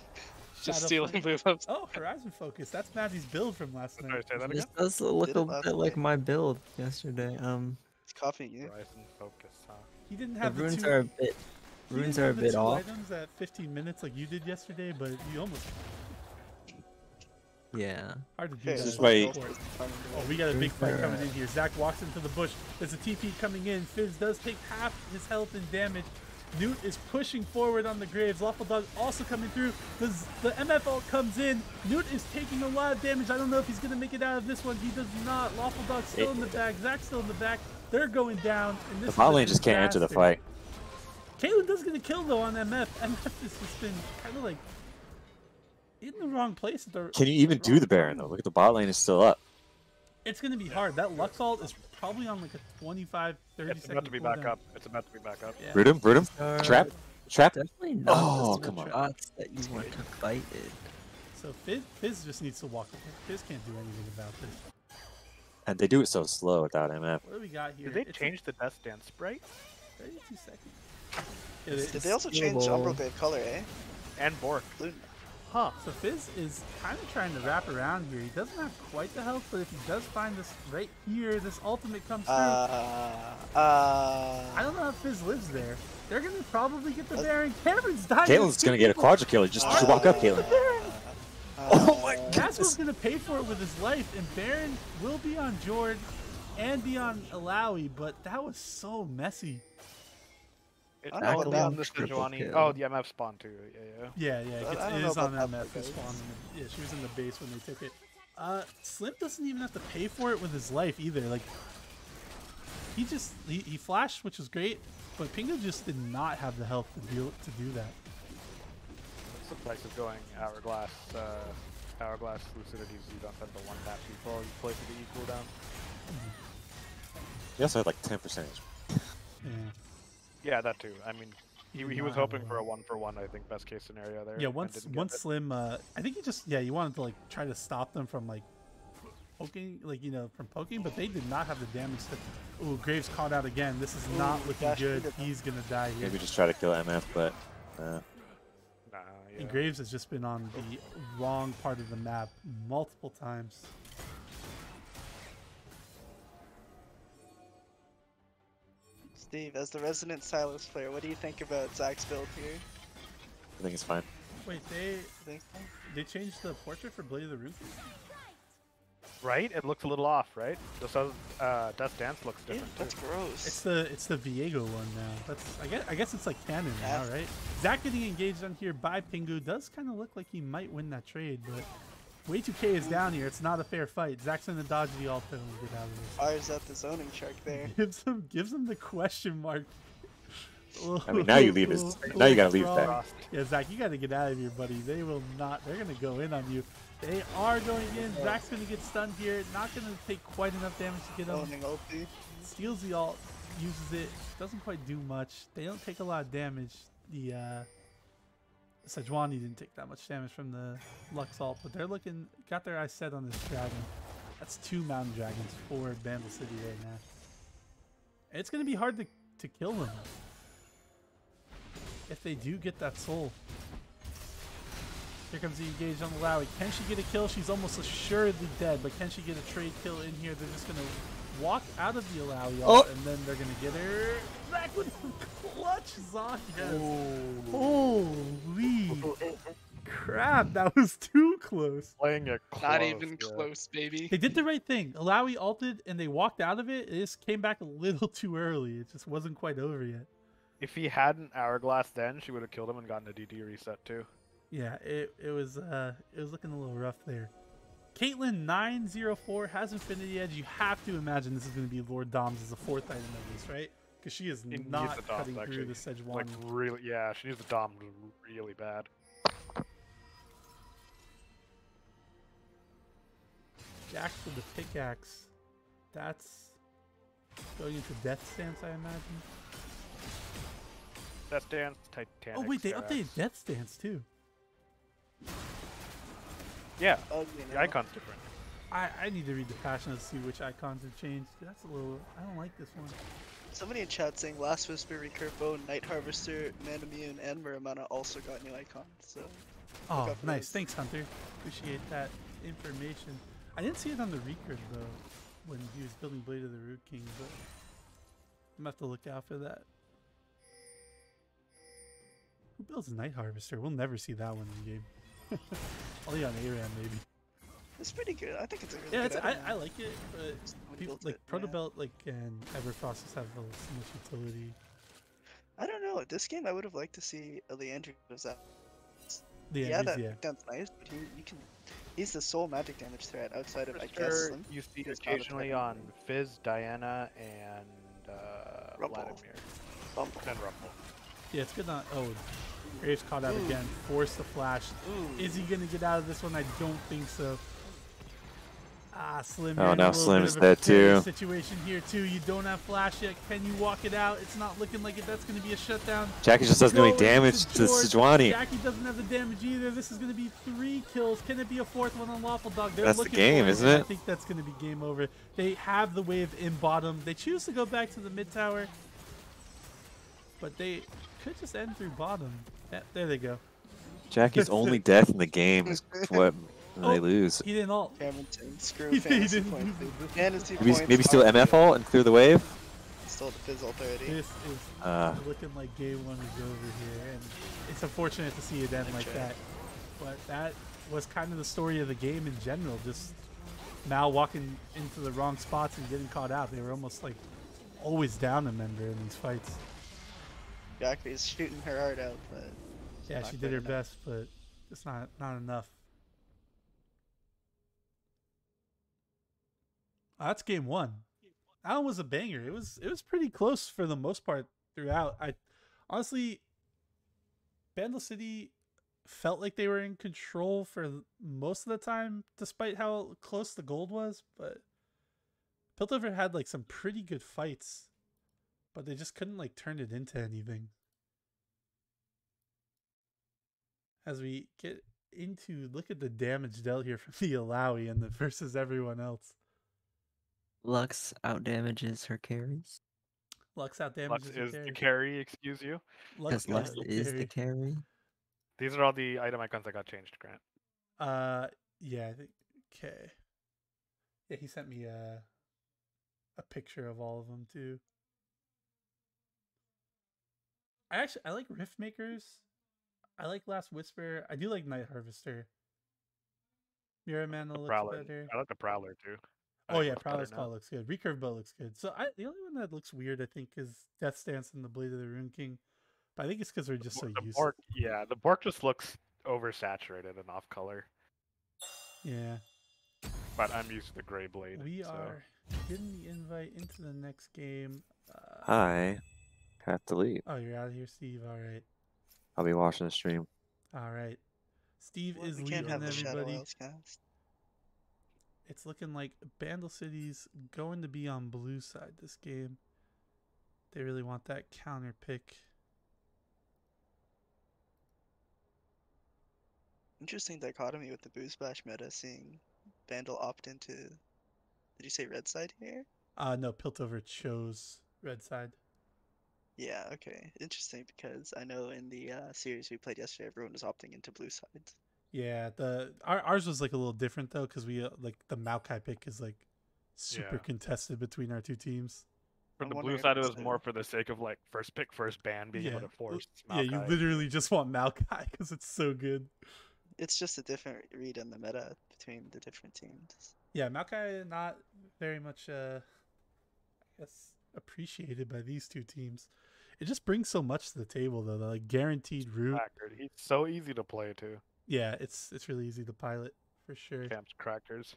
E: just
A: Shadow
E: stealing
A: Flame?
E: blue buffs?
A: Oh, Horizon Focus. That's Matty's build from last
F: Sorry,
A: night.
F: say that again?
B: This does look
E: Did
B: a
E: it last
B: bit like
E: night.
B: my build yesterday.
E: He's copying you.
F: Horizon focus, huh?
A: He didn't
B: The
A: have the
B: runes
A: two.
B: are a bit.
A: he
B: Runes
A: didn't
B: are a
A: have the
B: bit
A: two
B: off.
A: items at 15 minutes like you did yesterday, but you almost
B: Yeah.
A: hard to do
E: Fair.
A: that.
C: This is
A: at
C: why-
A: this point. Oh, we got a big fight coming in here. Zach walks into the bush. There's a TP coming in. Fizz does take half his health and damage. Newt is pushing forward on the Graves. Lawful Dog also coming through. The MF ult comes in. Newt is taking a lot of damage. I don't know if he's going to make it out of this one. He does not. Lawful Dog still in the back. Zach's still in the back. They're going down. And this
C: The bot
A: is a
C: lane just can't enter the
A: disaster.
C: fight.
A: Caitlyn does get a kill though on MF. MF has just been kind of like in the wrong place. At the
C: Can you even do the Baron though? Look at the bot lane is still up.
A: It's going to be hard. That Lux ult is probably on like a 25, 30
F: It's
A: second
F: about to be back
A: cooldown.
F: up. It's about to be back up.
A: Yeah.
C: Root him, root him. Trap, trap.
B: Definitely not
C: Oh,
B: the
C: come on.
B: shots that you want to fight it.
A: So Fizz just needs to walk away. Fizz can't do anything about this.
C: And they do it so slow without MF.
A: What do we got here?
F: Did they
A: It's a
F: change the Death Dance sprite?
A: 32 seconds.
E: Did they also change
B: Stealable.
E: Umbral color, eh?
F: And Bork.
E: Blue.
F: Huh.
A: So Fizz is kind of trying to wrap around here. He doesn't have quite the health, but if he does find this right here, this ultimate comes through. I don't know if Fizz lives there. They're gonna probably get the Baron. Cameron's dying.
C: Caitlyn's gonna get a quadra kill. You just walk up, Caitlyn.
E: Oh my
A: Caswell's gonna pay for it with his life, and Baron will be on Jord and be on Alawi, but that was so messy.
F: It's
E: I don't know
F: all
E: about
F: down
E: that
F: this
B: triple
F: Sejuani.
B: kill.
F: Oh, the MF spawn too. Yeah.
A: Yeah,
E: I
A: it
E: don't
A: is
E: know
A: on
E: about
A: MF.
E: that,
A: His
E: guys.
A: spawn. Yeah, she was in the base when they took it. Slim doesn't even have to pay for it with his life either. Like, he flashed, which was great, but Pingu just did not have the health to do that.
F: What's the price of going Hourglass? Hourglass Lucidity's you don't have the one tap before you play for the E cooldown.
C: He also had like 10%.
A: Yeah.
F: Yeah, that too. I mean, he
A: did
F: was
A: not have
F: hoping
A: a
F: for a
A: lot.
F: 1-for-1. I think best case scenario there.
A: Yeah,
F: and
A: once
F: didn't get it.
A: Slim, I think he wanted to like try to stop them from like poking, like from poking, but they did not have the damage to. Ooh, Graves caught out again. This is not looking
E: gosh,
A: good.
E: look at
A: He's gonna die here.
C: Maybe just try to kill MF, but
F: Nah, yeah.
A: And Graves has just been on the wrong part of the map multiple times.
E: Steve, as the resident Silas player, what do you think about Zach's build here?
C: I think it's fine.
A: Wait,
E: You think so?
A: they changed the portrait for Blade of the Roof?
F: Right? It looks a little off, right? This Death Dance looks
E: Ew,
F: different.
E: that's
F: too.
E: gross.
A: It's the Viego one now. That's I guess it's like canon now,
E: Yeah.
A: right? Zach getting engaged on here by Pingu does kind of look like he might win that trade, but way 2K is down here. It's not a fair fight. Zach's gonna dodge the ult and get out of this.
E: Fires out the zoning shark there.
A: Gives him the question mark.
C: I mean, now you leave it. Now you gotta leave
A: Wrong.
C: that.
F: Frost.
A: Yeah, Zach, you gotta get out of here, buddy. They will not. They're gonna go in on you. They are going in. Zach's gonna get stunned here. Not gonna take quite enough damage to get him.
E: Owning ulti.
A: Steals the ult. uses it. Doesn't quite do much. They don't take a lot of damage. The Sejuani didn't take that much damage from the Lux ult, but they're looking, got their eyes set on this dragon. That's 2 mountain dragons for Bandle City right now. It's going to be hard to kill them if they do get that soul. Here comes the engage on the Lowy. Can she get a kill? She's almost assuredly dead, but can she get a trade kill in here? They're just going to walk out of the Lowy ult, and then they're going to get her back with clutch Zarya. Holy crap, that was too close.
F: Playing it close.
D: Not even close, baby.
A: They did the right thing. Lowy ulted, and they walked out of it. It just came back a little too early. It just wasn't quite over yet.
F: If he hadn't Hourglass then, she would have killed him and gotten a DD reset too.
A: Yeah, it was looking a little rough there. Caitlyn 904 has Infinity Edge. You have to imagine this is going to be Lord Dom's as a 4th item at least, right? Because she is not cutting through the Sejuani.
F: Like really, yeah, she needs the Dom really bad.
A: Jack with the pickaxe. That's going into Death Stance, I imagine.
F: Death Stance, Titanic.
A: Oh wait, they updated Death Stance too.
F: Yeah,
E: Ugly
F: the
E: now.
F: icon's different.
A: I need to read the passion to see which icons have changed. That's a little. I don't like this one.
E: Somebody in chat saying Last Whisper, Recurve Bone, Night Harvester, Manamune, and Muramana also got new icons. So
A: Oh,
E: out for
A: nice.
E: those.
A: Thanks, Hunter. Appreciate that information. I didn't see it on the recurve though when he was building Blade of the Root King, but I'm gonna have to look out for that. Who builds Night Harvester? We'll never see that one in the game. Only on ARAM maybe.
E: it's pretty good. I think it's a really
A: Yeah,
E: good
A: it's,
E: item.
A: I like it, but
E: Someone
A: people
E: built
A: like
E: it, yeah.
A: Protobelt and Everfrost just have so much utility.
E: I don't know. This game, I would have liked to see Leandro was that.
A: The
E: Yeah, that
A: yeah.
E: sounds nice, but you can. He's the sole magic damage threat outside of, I guess,
F: Sure,
E: Slim.
F: you see
E: He's not a
F: occasionally
E: threat.
F: on Fizz, Diana, and
E: Rumble.
F: Vladimir.
E: Bumble.
F: And Rumble.
A: Yeah, it's good on. Oh, Graves caught out again. Force the flash.
E: Ooh.
A: Is he gonna get out of this one? I don't think so. Ah, Slim.
C: Oh,
A: you're in a
C: now
A: little
C: Slim
A: bit
C: is
A: of a
C: dead,
A: precarious
C: too.
A: Situation here too. You don't have flash yet. Can you walk it out? It's not looking like it. That's gonna be a shutdown.
C: Jackie just doesn't do any
A: Going
C: damage to
A: George.
C: Sejuani.
A: Jackie doesn't have the damage either. This is gonna be 3 kills. Can it be a 4th one on Lawful Dog? They're
C: That's the
A: looking
C: game,
A: for
C: isn't
A: and
C: it?
A: I think that's gonna be game over. They have the wave in bottom. They choose to go back to the mid tower, but they could just end through bottom. Yeah, there they go.
C: Jackie's only death in the game is what
A: Oh,
C: they lose.
A: He didn't ult.
E: Cameron, screw
A: He
E: fantasy
A: didn't
E: points.
A: use
E: dude.
A: it.
E: Fantasy
C: Maybe,
E: points.
C: maybe steal MF ult and clear the wave.
E: Stole the Fizz ult already.
A: This is looking like game 1 is over here, and it's unfortunate to see it end like that. But that was kind of the story of the game in general. Just Mal walking into the wrong spots and getting caught out. They were almost like always down a member in these fights.
E: Jackie's shooting her heart out, but
A: Yeah,
E: not
A: she did
E: quite
A: her
E: enough.
A: best, but it's not enough. Oh, that's game 1. That one was a banger. It was pretty close for the most part throughout. I honestly, Bandle City felt like they were in control for most of the time, despite how close the gold was. But Piltover had like some pretty good fights, but they just couldn't like turn it into anything. As we get into, look at the damage dealt here from the Alawi and the versus everyone else.
B: Lux outdamages her carries.
A: Lux out
F: Lux
A: damages
F: is
A: the
F: the
A: carry.
F: carry, excuse you.
B: Because Lux is the carry.
F: These are all the item icons that got changed, Grant.
A: Yeah, I think. Okay. Yeah, he sent me a picture of all of them too. I like Rift Makers. I like Last Whisper. I do like Night Harvester. Mirror Man looks
F: Prowler.
A: better.
F: I like the Prowler too. I
A: Oh
F: think it
A: yeah,
F: looks better
A: Prowler's
F: now.
A: Call looks good. Recurve Bow looks good. So the only one that looks weird, I think, is Death Stance and the Blade of the Rune King. But I think it's because we're just so
F: The
A: used.
F: Bork, yeah, the Bork just looks oversaturated and off color.
A: Yeah.
F: But I'm used to the gray blade.
A: We
F: so.
A: are getting the invite into the next game.
C: I have to leave.
A: Oh, you're out of here, Steve. All right.
C: I'll be watching the stream.
A: All right. Steve is
E: we can't
A: leading
E: have the Shadow
A: everybody.
E: Isles cast.
A: It's looking like Bandle City's going to be on blue side this game. They really want that counter pick.
E: Interesting dichotomy with the BoozeBash meta, seeing Bandle opt into. Did you say red side here?
A: No, Piltover chose red side.
E: Yeah, okay. Interesting because I know in the series we played yesterday, everyone was opting into blue sides.
A: Yeah, ours was like a little different though, because we like the Maokai pick is like super
F: Yeah.
A: contested between our two teams.
F: For
E: I'm
F: the
E: wondering
F: blue
E: if
F: side, it
E: it's
F: was more for the sake of like first pick, first ban, being able to force
A: Yeah, you
F: Maokai.
A: literally just want Maokai because it's so good.
E: It's just a different read on the meta between the different teams.
A: Yeah, Maokai not very much, I guess, appreciated by these two teams. It just brings so much to the table though. The like guaranteed root.
F: Crackers. He's so easy to play too.
A: Yeah, it's really easy to pilot for sure.
F: Camps crackers.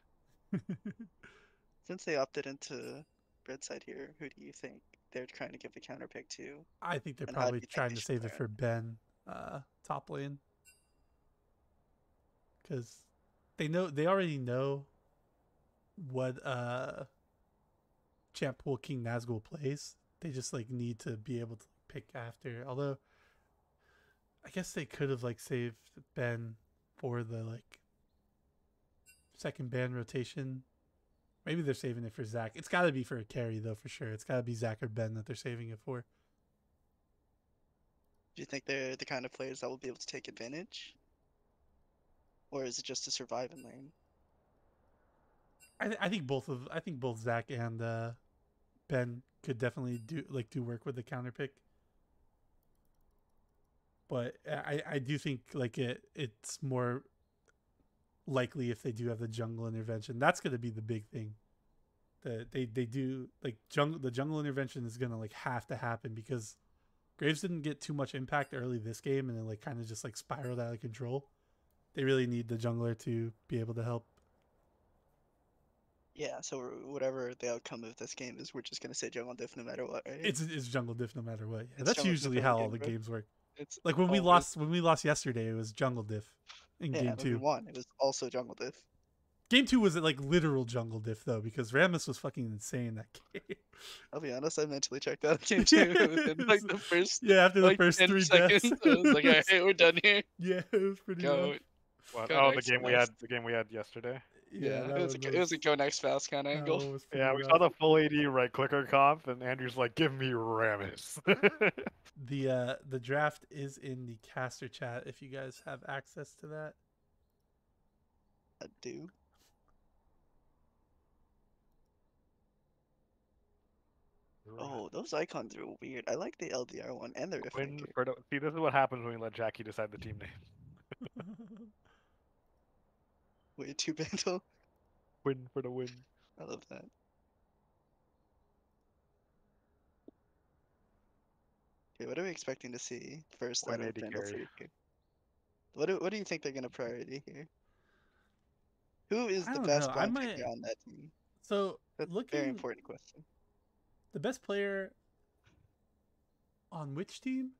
E: Since they opted into red side here, who do you think they're trying to give the counter pick to?
A: I think they're
E: And how do
A: probably
E: you think
A: trying
E: they
A: to
E: should
A: save
E: play
A: it for
E: it?
A: Ben, top lane, because they already know what champ pool King Nazgul plays. They just like need to be able to pick after. Although, I guess they could have like saved Ben for the like second ban rotation. Maybe they're saving it for Zach. It's got to be for a carry though, for sure. It's got to be Zach or Ben that they're saving it for.
E: Do you think they're the kind of players that will be able to take advantage? Or is it just to survive in lane?
A: I think both Zach and Ben could definitely do work with the counter pick. But I do think like it's more likely if they do have the jungle intervention. That's going to be the big thing. They do like the jungle intervention is going to like have to happen because Graves didn't get too much impact early this game and then like kind of just like spiraled out of control. They really need the jungler to be able to help.
E: Yeah, so whatever the outcome of this game is, we're just gonna say jungle diff no matter what, right?
A: It's jungle diff no matter what. Yeah,
E: It's
A: that's
E: jungle diff
A: usually
E: every
A: how all
E: game,
A: the
E: bro.
A: games work.
E: It's
A: Like when we
E: always-
A: lost yesterday, it was jungle diff in
E: yeah,
A: game
E: when we
A: 2.
E: won, it was also jungle diff.
A: Game 2 was like literal jungle diff though because Rammus was fucking insane that game.
E: I'll be honest, I mentally checked out of game 2 within like the first
A: Yeah, after the
E: like
A: first
E: 10
A: 3
E: seconds.
A: deaths.
E: I was like, alright, we're done here.
A: Yeah, it was pretty
E: Go.
A: rough.
F: What?
E: Go
F: Oh,
E: next,
F: the game we had yesterday.
E: Yeah,
A: that
E: it was
A: one
E: it was a go next fast kind of
A: that
E: angle.
A: one was pretty
F: Yeah, we saw
A: rough.
F: the full AD right clicker comp, and Andrew's like, "Give me Rammus."
A: The draft is in the caster chat if you guys have access to that.
E: I do. Oh, those icons are weird. I like the LDR one and the Rift
F: Win
E: Maker.
F: for the, see, this is what happens when we let Jackie decide the team name.
E: Way too Bandle.
F: Win for the win.
E: I love that. Okay, what are we expecting to see first out
F: Win
E: of
F: AD
E: Bandle
F: carry.
E: 3 here? What do you think they're gonna priority here? Who is
A: I
E: the
A: don't
E: best
A: know. I
E: blind
A: might-
E: picker on that team?
A: So
E: That's a
A: looking
E: very important question.
A: the best player on which team?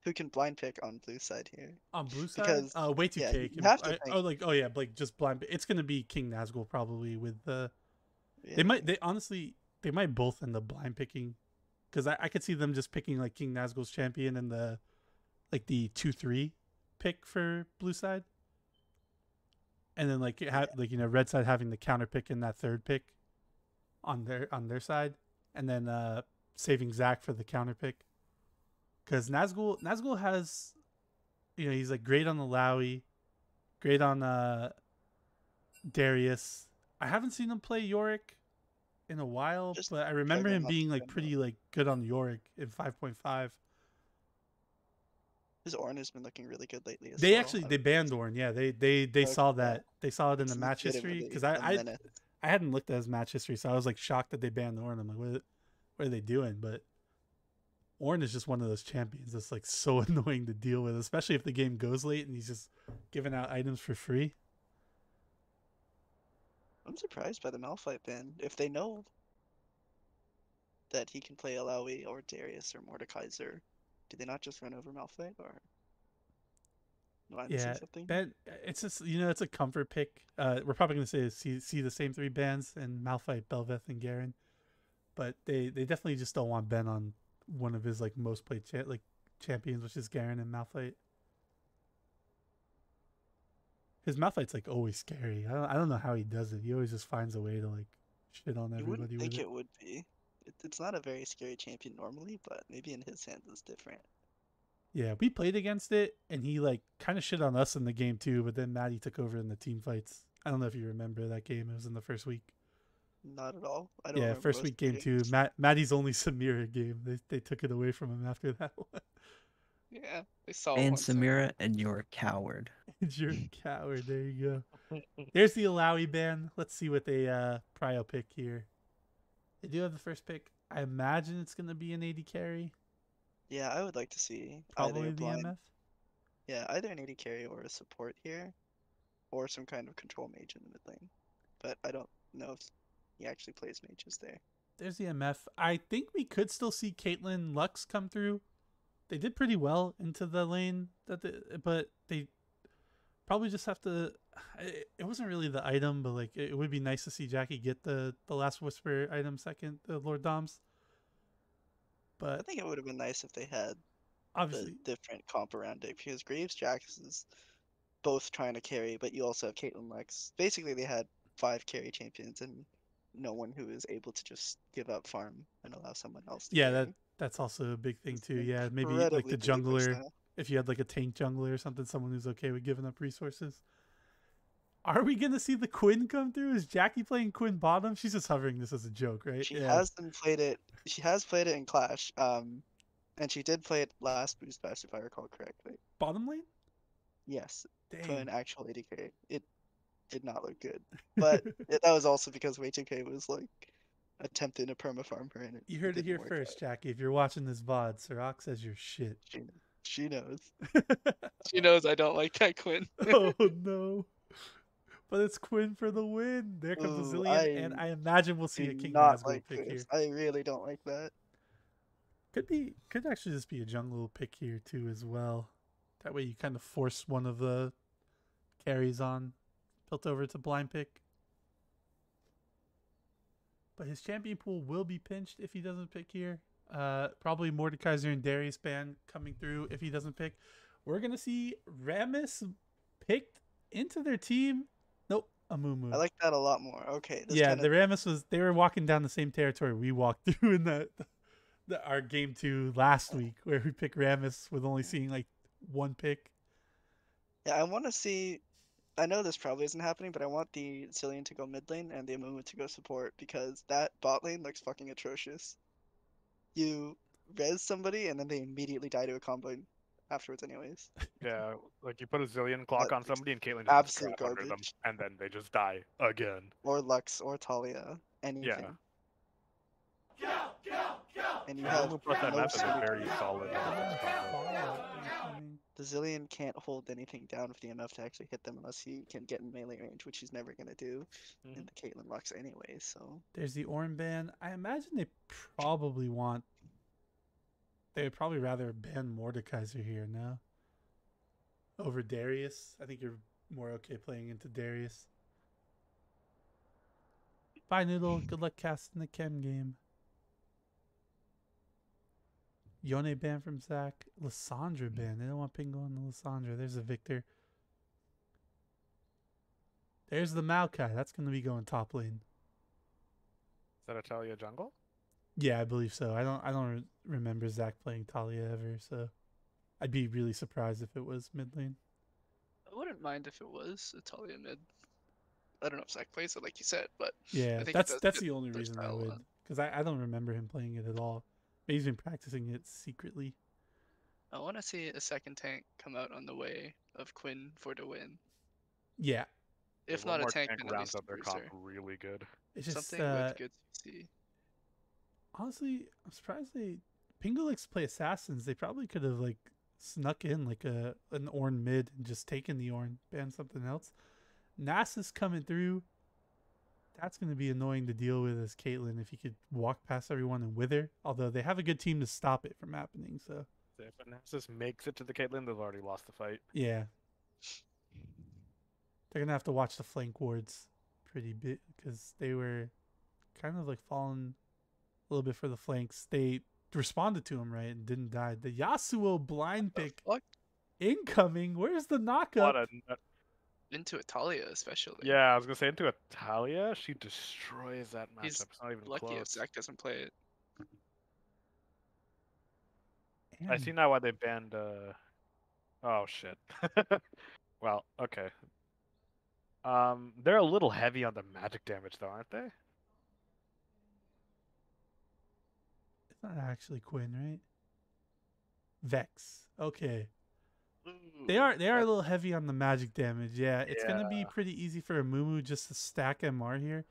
E: Who can blind pick on blue side here?
A: On blue side?
E: Because,
A: Way too
E: yeah,
A: cake.
E: you have to
A: Like just blind. It's gonna be King Nazgul probably with the.
E: Yeah.
A: They might both end up blind picking, because I could see them just picking like King Nazgul's champion and the 2-3 pick for blue side, and then red side having the counter pick in that third pick, on their side, and then saving Zach for the counter pick. Because Nazgul has, he's like great on the Lowy, great on Darius. I haven't seen him play Yorick in a while,
E: Just
A: but I remember
E: try
A: him
E: not
A: being
E: to
A: like
E: spend
A: pretty like good on Yorick in 5.5.
E: His Ornn has been looking really good lately as
A: They
E: well.
A: actually they banned Ornn. Yeah, they saw
E: Okay,
A: that. They saw it in the
E: It's
A: match history
E: legitimately
A: because
E: a
A: I
E: menace.
A: I hadn't looked at his match history, so I was like shocked that they banned Ornn. I'm like, what are they doing? But Ornn is just one of those champions that's like so annoying to deal with, especially if the game goes late and he's just giving out items for free.
E: I'm surprised by the Malphite ban. If they know that he can play Alawi or Darius or Mordekaiser, do they not just run over Malphite, or am I missing
A: Yeah,
E: something?
A: Ben, it's just it's a comfort pick. We're probably gonna see the same 3 bans and Malphite, Belveth, and Garen, but they definitely just don't want Ben on one of his like most played champions, which is Garen and Malphite. His Malphite's like always scary. I don't know how he does it. He always just finds a way to like shit on
E: You
A: everybody
E: wouldn't
A: with
E: think
A: it.
E: it would be. It's not a very scary champion normally, but maybe in his hands it's different.
A: Yeah, we played against it, and he like kind of shit on us in the game too. But then Maddie took over in the team fights. I don't know if you remember that game. It was in the first week.
E: Not at all. I don't
A: Yeah,
E: remember
A: first
E: most
A: week
E: of the
A: game too.
E: games.
A: Maddie's only Samira game. They took it away from him after that one.
D: Yeah, they saw
B: And
D: once.
B: Samira, and you're a coward.
A: You're a coward. There you go. There's the Alawi ban. Let's see what they prio pick here. They do have the first pick. I imagine it's gonna be an AD carry.
E: Yeah, I would like to see
A: Probably
E: either a
A: the
E: blind,
A: MF.
E: yeah, either an AD carry or a support here, or some kind of control mage in the mid lane. But I don't know if he actually plays mages there.
A: There's the MF. I think we could still see Caitlyn Lux come through. They did pretty well into the lane, but they probably just have to. It wasn't really the item, but like it would be nice to see Jackie get the last whisper item second, the Lord Doms.
E: I
A: But
E: think it would have been nice if they had
A: obviously,
E: the different comp around it, because Graves Jax is both trying to carry, but you also have Caitlyn Lex. Basically, they had 5 carry champions and no one who is able to just give up farm and allow someone else to
A: yeah,
E: carry.
A: that's also a big thing
E: It's
A: too. Yeah, maybe like
E: incredibly
A: the
E: busy push
A: jungler.
E: now.
A: If you had like a tank jungler or something, someone who's okay with giving up resources. Are we gonna see the Quinn come through? Is Jackie playing Quinn bottom? She's just hovering this as a joke, right?
E: She hasn't played it. She has played it in Clash. And she did play it last BoozeBash if I recall correctly.
A: Bottom lane.
E: Yes, to
A: Dang.
E: an actual AD carry. It did not look good, but that was also because Way2K was like attempting to perma farm her, and
A: You heard it
E: didn't
A: here
E: work
A: first,
E: out.
A: Jackie. If you're watching this VOD, Sirach says you're shit.
E: She knows.
D: She knows I don't like that Quinn.
A: Oh no. But it's Quinn for the win. There comes the
E: Ooh,
A: Zillion, and I imagine we'll see
E: Do
A: a King
E: not
A: Nazgul
E: like
A: pick here.
E: this. I really don't like that.
A: Could actually just be a jungle pick here too as well. That way you kind of force one of the carries on built over to blind pick. But his champion pool will be pinched if he doesn't pick here. Probably Mordekaiser and Darius ban coming through if he doesn't pick. We're gonna see Rammus picked into their team. Nope, Amumu.
E: I like that a lot more. Okay. This
A: Yeah,
E: kinda,
A: the Rammus they were walking down the same territory we walked through in our game 2 last week, where we picked Rammus with only seeing like one pick.
E: yeah, I want to see. I know this probably isn't happening, but I want the Cillian to go mid lane and the Amumu to go support, because that bot lane looks fucking atrocious. You res somebody and then they immediately die to a combo afterwards anyways.
F: Yeah, like you put a zillion clock
E: That
F: on
E: is
F: somebody and Caitlyn just
E: absolute
F: crap under them,
E: garbage.
F: and then they just die again.
E: Or Lux or Talia. Anything. And you have
F: Amumu plus that
E: no
F: map is
E: sort of-
F: very solid.
E: The Zillion can't hold anything down with the MF to actually hit them unless he can get in melee range, which he's never gonna do in the Caitlyn Lux anyway, so
A: There's the Ornn ban. I imagine they probably want. They would probably rather ban Mordekaiser here, no? Over Darius. I think you're more okay playing into Darius. Bye, Noodle. Good luck casting the chem game. Yone ban from Zach. Lissandra ban. They don't want Pingo on the Lissandra. There's a Victor. There's the Maokai. That's going to be going top lane.
F: Is that a Talia jungle?
A: Yeah, I believe so. I don't remember Zach playing Talia ever, so I'd be really surprised if it was mid lane.
D: I wouldn't mind if it was Italian mid. I don't know if Zach plays it like you said, but
A: Yeah,
D: I think it
A: that's
D: does fit
A: the only
D: their
A: reason I
D: style a
A: would,
D: lot.
A: because I don't remember him playing it at all. Maybe he's been practicing it secretly.
D: I want to see a second tank come out on the way of Quinn for the win.
A: Yeah,
D: If
F: One
D: not a
F: more
D: tank, then at
F: rounds
D: least a
F: up their comp
D: bruiser.
F: really good.
A: it's just
D: Something with good CC.
A: honestly, I'm surprised Pingo likes to play assassins. They probably could have like snuck in like an Ornn mid and just taken the Ornn, banned something else. Nasa's coming through. That's going to be annoying to deal with as Caitlyn if you could walk past everyone and wither. Although they have a good team to stop it from happening. So
F: If Anasis makes it to the Caitlyn, they've already lost the fight.
A: yeah, they're going to have to watch the flank wards pretty bit because they were kind of like falling a little bit for the flanks. They responded to him right and didn't die. The Yasuo blind pick
D: Fuck
A: incoming. Where's the
F: What
A: knockup?
F: a
D: into Italia especially.
F: yeah, I was gonna say into Italia, she destroys that matchup.
D: He's
F: It's not even
D: lucky if
F: close.
D: Zach doesn't play it.
F: I
A: And
F: see now why they banned. Oh shit. Well, okay. They're a little heavy on the magic damage though, aren't they?
A: it's not actually Quinn, right? Vex. Okay. They are a little heavy on the magic damage. Yeah, it's gonna be pretty easy for a Mumu just to stack MR here.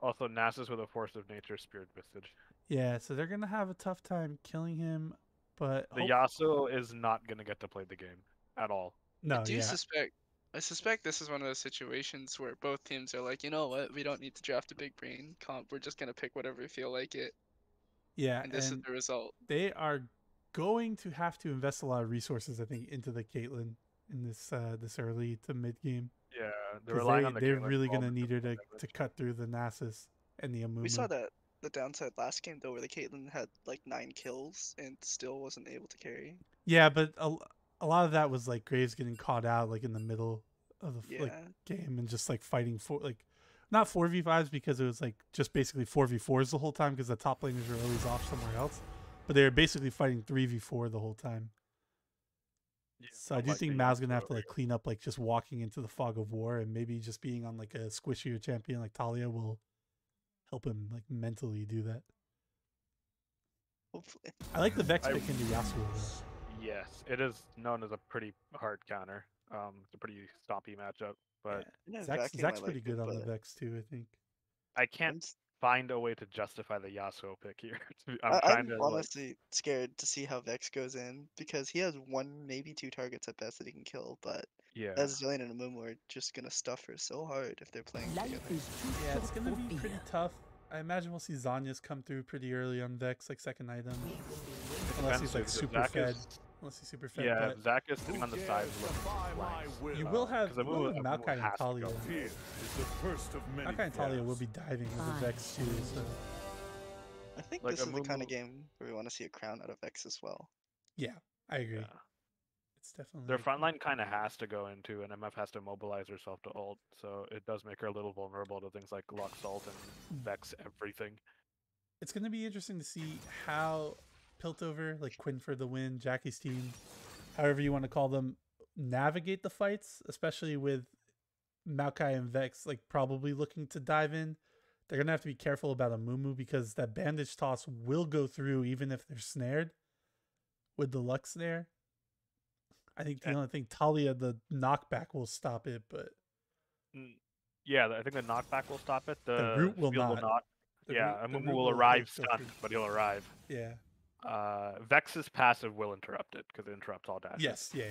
F: Also, Nasus with a force of nature, spirit visage.
A: Yeah, so they're gonna have a tough time killing him, but
F: The Yasuo is not gonna get to play the game at all.
A: no,
D: I suspect this is one of those situations where both teams are like, you know what, we don't need to draft a big brain comp. We're just gonna pick whatever we feel like it,
A: yeah,
D: and this is the result.
A: they are going to have to invest a lot of resources, I think, into the Caitlyn in this this early to mid game.
F: Yeah, they're relying on the
A: they're
F: Caitlyn
A: really
F: for all
A: gonna
F: the
A: need her
F: damage.
A: to cut through the Nasus and the Amumu.
E: We saw that the downside last game though, where the Caitlyn had like 9 kills and still wasn't able to carry.
A: Yeah, but a lot of that was like Graves getting caught out like in the middle of the
E: Yeah.
A: game and just like fighting for like not 4v5s because it was like just basically 4v4s the whole time because the top laners were always off somewhere else, but they were basically fighting 3v4 the whole time.
F: Yeah,
A: So I do
F: unlike
A: think
F: the
A: Mal's gonna have
F: Yasuo
A: to like
F: here.
A: clean up like just walking into the fog of war, and maybe just being on like a squishier champion like Talia will help him like mentally do that.
E: Hopefully.
A: I like the Vex
F: I-
A: pick into Yasuo though.
F: Yes, it is known as a pretty hard counter. It's a pretty stoppy matchup, but
E: Yeah,
A: Zach's
E: vacuum, I
A: pretty
E: like
A: good
E: it,
A: on the
E: but
A: Vex too, I think.
F: I can't
E: I'm s-
F: find a way to justify the Yasuo pick here. I'm trying
E: I'm
F: to like,
E: honestly scared to see how Vex goes in because he has 1, maybe 2 targets at best that he can kill, but
F: yeah.
E: Ezreal and Amumu are just gonna stuff her so hard if they're playing together.
A: Yeah, it's gonna be pretty tough. I imagine we'll see Zanya's come through pretty early on Vex, like second item. Unless he's like
F: Depends,
A: super
F: Zach
A: fed.
F: is-
A: Unless he's super fed.
F: Yeah,
A: but
F: Zach is sitting on the side looking flanks.
A: you will have
F: 'cause Amumu- Amumu
A: Maokai and
F: has to
A: Talia.
F: go.
A: Maokai and Talia will be diving with the Vex too, so
E: I think
F: Like
E: this is the kind
F: Amumu-
E: of game where we want to see a crown out of Vex as well.
A: yeah, I agree.
F: Yeah.
A: It's definitely
F: Their front line kind of has to go into, and MF has to mobilize herself to ult, so it does make her a little vulnerable to things like Lux ult and Vex everything.
A: It's gonna be interesting to see how Piltover, like Quinn for the win, Jackie's team, however you want to call them, navigate the fights, especially with Maokai and Vex like probably looking to dive in. They're gonna have to be careful about a Mumu because that bandage toss will go through even if they're snared with the Lux snare. I think the only thing Talia, the knockback will stop it, but
F: Yeah, I think the knockback will stop it. The
A: root will
F: shield
A: not. The
F: Yeah,
A: root- the
F: Amumu
A: root
F: will
A: will
F: arrive
A: go
F: stunned,
A: through.
F: but he'll arrive.
A: yeah.
F: Vex's passive will interrupt it because it interrupts all dashes.
A: Yes, yeah.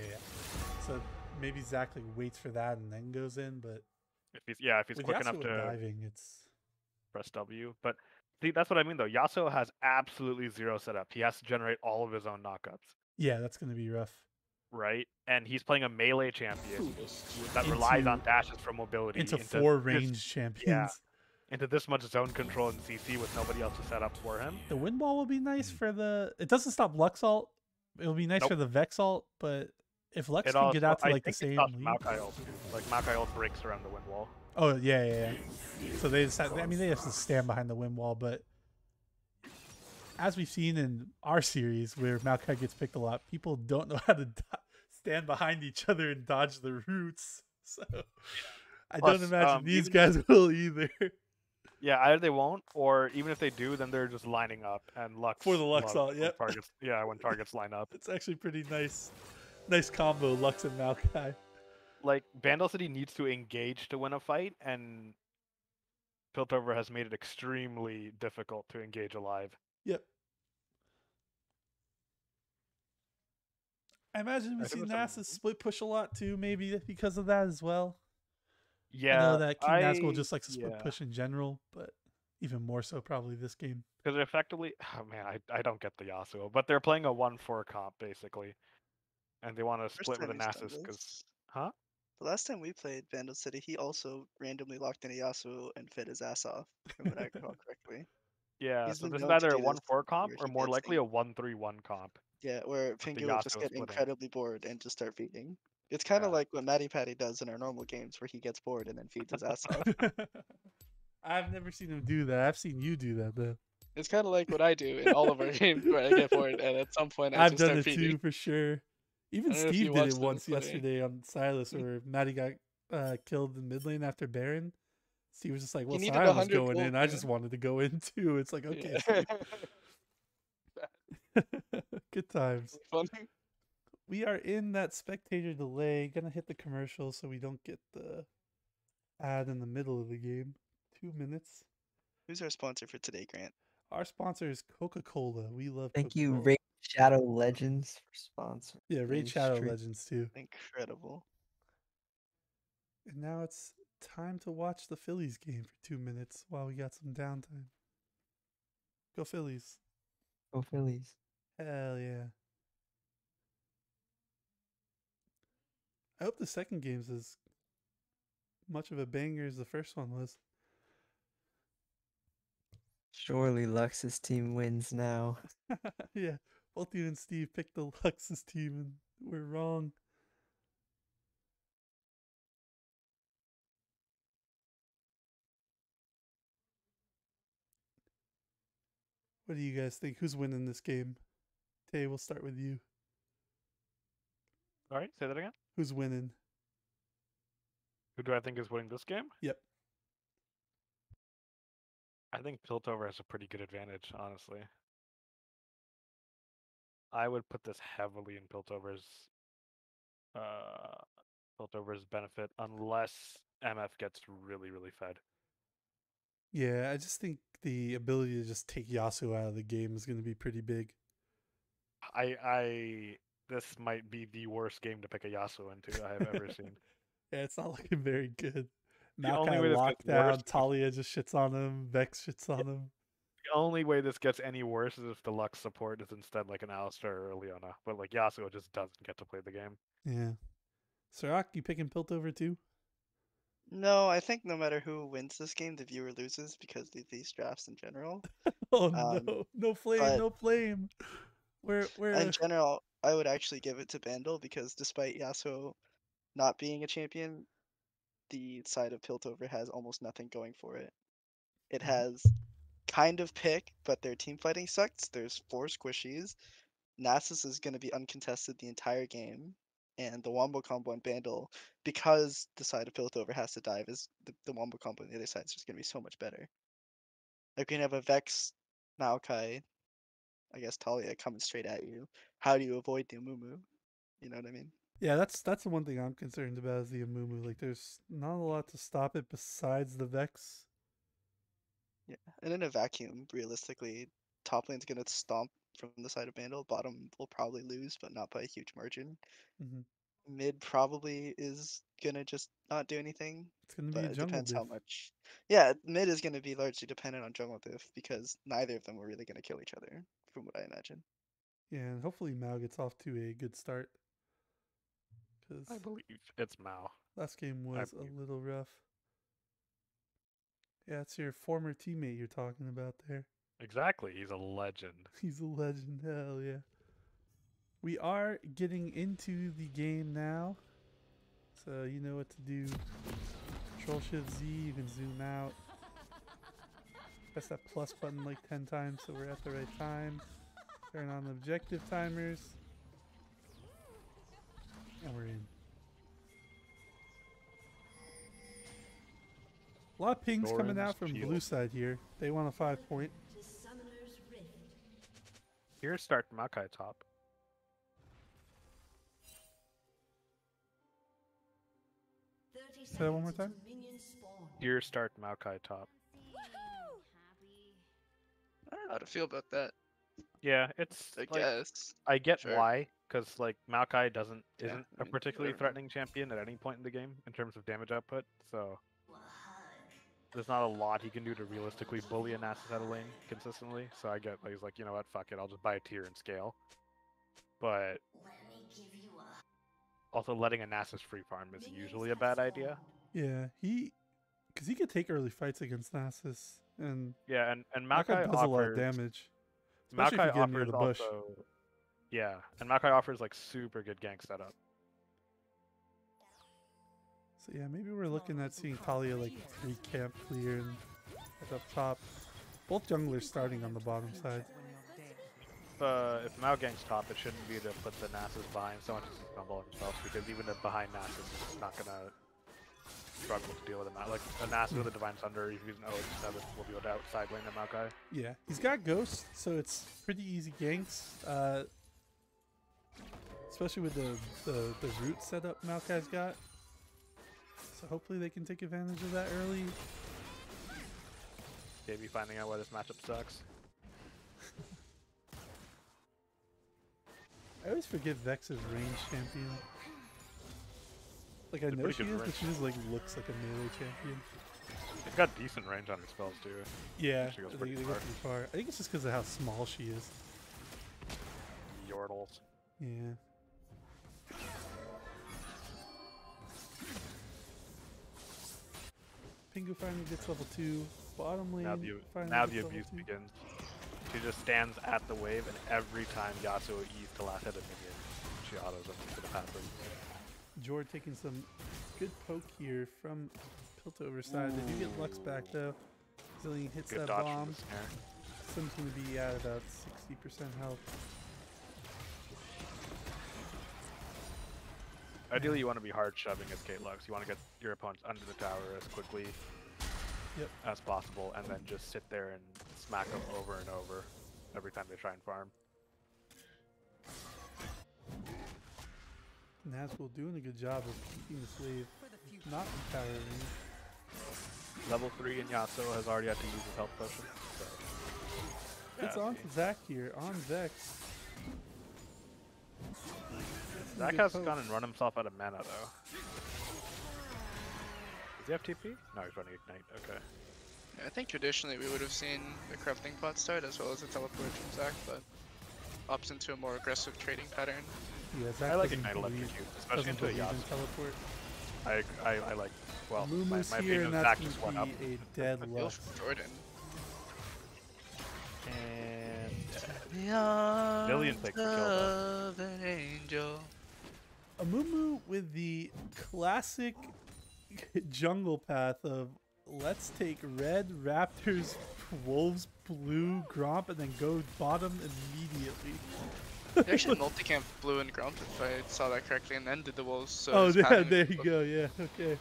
A: So maybe Zach like waits for that and then goes in, but
F: If he's
A: with
F: quick
A: Yasuo
F: enough to
A: diving, it's
F: press W. But see, that's what I mean though. Yasuo has absolutely zero setup. He has to generate all of his own knockups,
A: yeah, that's gonna be rough.
F: right? And he's playing a melee champion that relies on
A: Into-
F: dashes for mobility.
A: Into
F: into
A: 4
F: this-
A: range champions.
F: into this much zone control and CC with nobody else to set up for him.
A: The wind wall will be nice for the. It doesn't stop Lux ult. It'll be nice
F: Nope.
A: for the Vex ult, but if Lux
F: It
A: can
F: also,
A: get out to
F: I
A: like the
F: think it
A: same
F: stops
A: lead.
F: Maokai ult too. Like Maokai ult breaks around the wind wall.
A: Oh yeah. So they just have, I mean they have to stand behind the wind wall, but as we've seen in our series where Maokai gets picked a lot, people don't know how to stand behind each other and dodge the roots. So I
F: Plus,
A: don't imagine these
F: even-
A: guys will either.
F: Yeah, either they won't, or even if they do, then they're just lining up and Lux
A: For the Lux
F: loves
A: ult,
F: when
A: yep.
F: Targets, yeah, when targets line up.
A: It's actually pretty nice combo, Lux and Maokai.
F: Like Bandle City needs to engage to win a fight, and Piltover has made it extremely difficult to engage alive.
A: Yep. I imagine we
F: I
A: see
F: think that's
A: NASA split push a lot too, maybe because of that as well.
F: Yeah,
A: I know that King Nazgul
F: I-
A: just likes to split
F: yeah.
A: push in general, but even more so probably this game.
F: Because effectively, oh man, I don't get the Yasuo, but they're playing a 1-4 comp basically, and they want to
E: First
F: split with the
E: time he's done
F: Nasus because,
E: this.
F: huh?
E: The last time we played Bandle City, he also randomly locked in a Yasuo and fed his ass off, from what I recall correctly.
F: Yeah,
E: He's
F: so
E: been
F: this is
E: known to
F: either a
E: do this
F: 1-4 comp
E: where
F: or
E: he
F: more
E: gets
F: likely
E: the
F: a 1-3-1 comp.
E: yeah, where
F: the
E: Pingu will just
F: Yasuo
E: get
F: splitting.
E: incredibly bored and just start feeding. It's kind of
F: Yeah.
E: like what Matty Patty does in our normal games, where he gets bored and then feeds his ass off.
A: I've never seen him do that. I've seen you do that though.
D: It's kind of like what I do in all of our games where I get bored and at some point I
A: I've
D: just
A: done
D: start
A: it
D: feeding.
A: too for sure. Even
D: I don't know if
A: Steve
D: you
A: did it
D: watched it,
A: once
D: it's funny.
A: yesterday on Silas, where Matty got killed in mid lane after Baron. Steve was just like,
D: He
A: "Well,
D: needed
A: Sion was
D: 100
A: going in.
D: gold,
A: I
D: man.
A: just wanted to go in too." It's like, okay,
D: Yeah.
A: Steve. Good times.
D: Funny.
A: We are in that spectator delay. Gonna hit the commercial so we don't get the ad in the middle of the game. 2 minutes.
E: Who's our sponsor for today, Grant?
A: Our sponsor is Coca-Cola. We love
B: Thank you,
A: Coca-Cola.
B: Raid Shadow Legends, for sponsoring.
A: Yeah, Raid
B: today's
A: Shadow
B: stream.
A: Legends too.
E: Incredible.
A: And now it's time to watch the Phillies game for 2 minutes while we got some downtime. Go Phillies.
B: Go Phillies.
A: Hell yeah. I hope the second game's as much of a banger as the first one was.
B: Surely Lux's team wins now.
A: Yeah, both you and Steve picked the Luxus team and we're wrong. What do you guys think? Who's winning this game? Tay, we'll start with you.
F: All right, say that again.
A: Who's winning?
F: Who do I think is winning this game?
A: Yep.
F: I think Piltover has a pretty good advantage, honestly. I would put this heavily in Piltover's benefit, unless MF gets really, really fed.
A: Yeah, I just think the ability to just take Yasuo out of the game is going to be pretty big.
F: This might be the worst game to pick a Yasuo into I have ever seen.
A: Yeah, it's not looking very good.
F: The only way
A: Maokai
F: this
A: locked
F: gets
A: down,
F: worse is-
A: Talia just shits on him, Vex shits on him.
F: The only way this gets any worse is if the Lux support is instead like an Alistar or a Leona, but like Yasuo just doesn't get to play the game.
A: Yeah. Sirach, you picking Piltover too?
E: No, I think no matter who wins this game, the viewer loses because of these drafts in general.
A: Oh
E: Um,
A: no. No flame,
E: but-
A: no flame. We're
E: In general, I would actually give it to Bandle because despite Yasuo not being a champion, the side of Piltover has almost nothing going for it. It has kind of pick, but their team fighting sucks. There's 4 squishies. Nasus is going to be uncontested the entire game. And the wombo combo on Bandle, because the side of Piltover has to dive, is the wombo combo on the other side is just going to be so much better. Like, you can have a Vex, Maokai, I guess Talia coming straight at you. How do you avoid the Amumu? You know what I mean?
A: Yeah, that's the one thing I'm concerned about is the Amumu. Like there's not a lot to stop it besides the Vex.
E: Yeah. And in a vacuum, realistically, top lane's going to stomp from the side of Bandle. Bottom will probably lose, but not by a huge margin.
A: Mm-hmm.
E: Mid probably is going to just not do anything.
A: It's gonna be
E: But
A: a
E: it
A: jungle
E: depends how
A: diff.
E: much. Yeah, mid is going to be largely dependent on jungle diff because neither of them are really going to kill each other, from what I imagine.
A: Yeah, and hopefully Mao gets off to a good start. Because
F: I believe it's Mao.
A: last game was a
F: believe.
A: little rough. Yeah, it's your former teammate you're talking about there.
F: Exactly, he's a legend.
A: He's a legend. Hell yeah. We are getting into the game now. So you know what to do. Control Shift Z, you can zoom out. Press that plus button like 10 times so we're at the right time. Turn on objective timers. And we're in. A lot of pings coming out from
F: Doran's
A: blue
F: shield.
A: side here. They want a 5-point.
F: Here, start Makai top.
A: Say that one more time.
F: Here, start Makai top.
D: I don't know how to feel about that.
F: Yeah, it's
D: I
F: like,
D: guess.
F: I get
D: Sure.
F: why, because like Maokai isn't
D: Yeah, I
F: a
D: mean,
F: particularly
D: whatever.
F: threatening champion at any point in the game in terms of damage output. So there's not a lot he can do to realistically bully a Nasus out of lane consistently. So I get he's like, you know what, fuck it, I'll just buy a tier and scale. But also letting a Nasus free farm is usually a bad idea.
A: Yeah, because he could take early fights against Nasus And
F: Yeah, and
A: Maokai
F: Maokai
A: does a lot of
F: offers
A: damage. Especially if you
F: Maokai
A: get near
F: offers
A: the bush.
F: also, yeah, and Maokai offers like super good gank setup.
A: So yeah, maybe we're looking at seeing Talia like 3 camp clear and like up top. Both junglers starting on the bottom side.
F: If Mao ganks top, it shouldn't be to put the Nasus behind so much as to stumble himself, because even if behind Nasus, he's not gonna struggle to deal with him. Like a Nasus with a Divine Thunder, if he's an O7, will be able to outside lane the Maokai.
A: Yeah, he's got Ghost, so it's pretty easy ganks. Especially with the root setup Maokai's got. So hopefully they can take advantage of that early.
F: Maybe finding out why this matchup sucks.
A: I always forget Vex is range champion. Like I
F: It's a
A: know
F: pretty
A: she
F: good
A: is, but
F: range.
A: she just like looks like a melee champion.
F: He's got decent range on her spells too.
A: Yeah,
F: She goes
A: they
F: pretty
A: go
F: far.
A: pretty far. I think it's just because of how small she is.
F: Yordles.
A: Yeah. Pingu finally gets level 2. Bottom lane
F: Now the
A: finally
F: now
A: gets
F: the
A: level
F: abuse
A: 2.
F: begins. She just stands at the wave, and every time Yasuo E's to last hit a minion, she autos them to the passive.
A: Jord taking some good poke here from Piltover side. They do get Lux back though. Zillion hits
F: Good
A: that
F: dodge
A: bomb.
F: from the snare.
A: Sim's going to be at about 60% health.
F: Ideally, you want to be hard shoving as Kate Lux. You want to get your opponents under the tower as quickly as possible, and then just sit there and smack them over and over every time they try and farm.
A: Nazgul doing a good job of keeping this wave not empowering.
F: Level 3 in Yasuo has already had to use his health potion. So.
A: It's
F: Yeah,
A: on
F: see.
A: to Zach here, on Vex.
F: Zach has gone and run himself out of mana though. Does he have TP? No, he's running Ignite. Okay.
D: Yeah, I think traditionally we would have seen the crafting pot start as well as a teleport from Zach, but opts into a more aggressive trading pattern.
A: Yeah, Zach
F: I like
A: doesn't
F: Ignite
A: believe,
F: Electrocute, especially
A: doesn't
F: into a
A: believe in
F: Yasuo.
A: teleport.
F: I like, well, my
A: Moomoo's here,
F: opinion
A: and
F: is
A: that's
F: Zach just went
A: going
F: up.
A: to be a dead
D: Go
A: Lux.
D: for Jordan.
F: And Lillian takes the kill though.
D: Of an angel.
A: A Mumu with the classic jungle path of let's take red, raptors, wolves, blue, gromp, and then go bottom immediately.
D: They actually multicamp blue and Grump, if I saw that correctly, and then did the wolves. So
A: Oh,
D: his
A: yeah,
D: pathing
A: there
D: was
A: you go. Yeah, okay.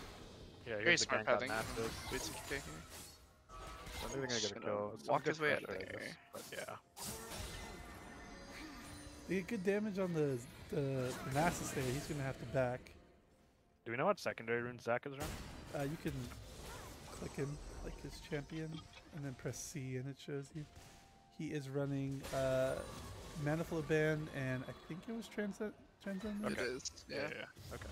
F: Yeah,
D: Very
F: here's the
D: smart
F: gank on
D: pathing.
F: Nasus.
D: Boots taking.
F: I think they're gonna get a
D: Just
F: kill.
D: gonna
F: It's
D: walk
F: good
D: his way out of
F: pressure, I
D: there.
F: guess, but yeah.
A: They get good damage on the Nasus there. He's gonna have to back.
F: Do we know what secondary rune Zach is running?
A: You can click him like his champion, and then press C, and it shows you. He is running Manifold Band, and I think it was Transcend.
D: It is, yeah.
F: Okay.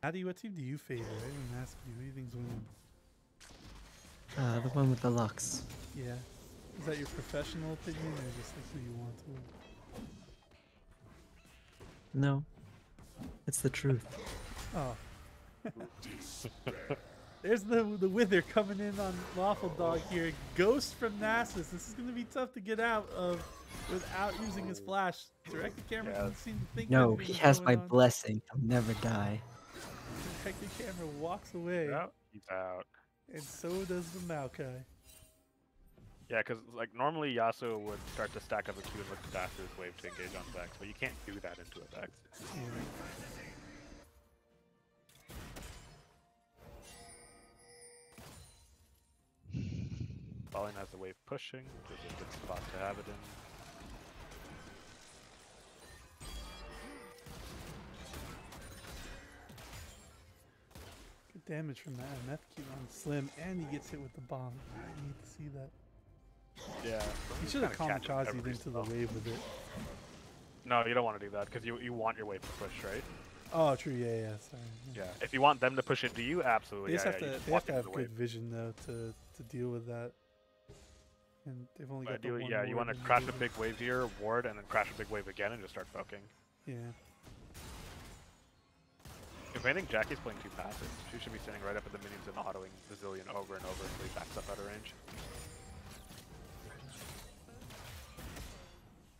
A: Addy, what team do you favor? I didn't ask you. Who do you think's winning?
B: The one with the Lux.
A: Yeah. Is that your professional opinion, or just like who you want to win?
B: No. It's the truth.
A: Oh. There's the Wither coming in on Lawful Dog here. Ghost from Nasus. This is going to be tough to get out of without using his flash. Directed camera doesn't seem to think
B: No,
A: anything
B: he
A: is
B: has
A: going
B: my
A: on.
B: blessing. I'll never die.
A: Directed camera walks away,
F: Yeah, he's out.
A: and so does the Maokai.
F: Yeah, because like normally Yasuo would start to stack up a Q and look to dash through his wave to engage on Vex, but you can't do that into a Vex.
A: Yeah.
F: Falling has the wave pushing, which is a good spot to have it in.
A: Good damage from that MF Q on Slim, and he gets hit with the bomb. I need to see that.
F: Yeah.
A: He should have
F: kinda catch
A: kamikazed
F: every
A: into the
F: spell.
A: wave with it.
F: No, you don't want to do that because you want your wave to push, right?
A: Oh, true. Yeah, sorry.
F: Yeah. If you want them to push into you, absolutely.
A: They just
F: yeah,
A: have
F: you
A: to.
F: just
A: They
F: walk
A: have to
F: into
A: have
F: the
A: good
F: wave.
A: vision though to deal with that. And they've only got the
F: Ideally,
A: one
F: yeah, you
A: ward
F: want to
A: and
F: crash a
A: vision.
F: big wave here, ward, and then crash a big wave again, and just start poking.
A: Yeah.
F: If anything, Jackie's playing too passive. She should be standing right up at the minions and autoing Bazillion over and over until he backs up out of range.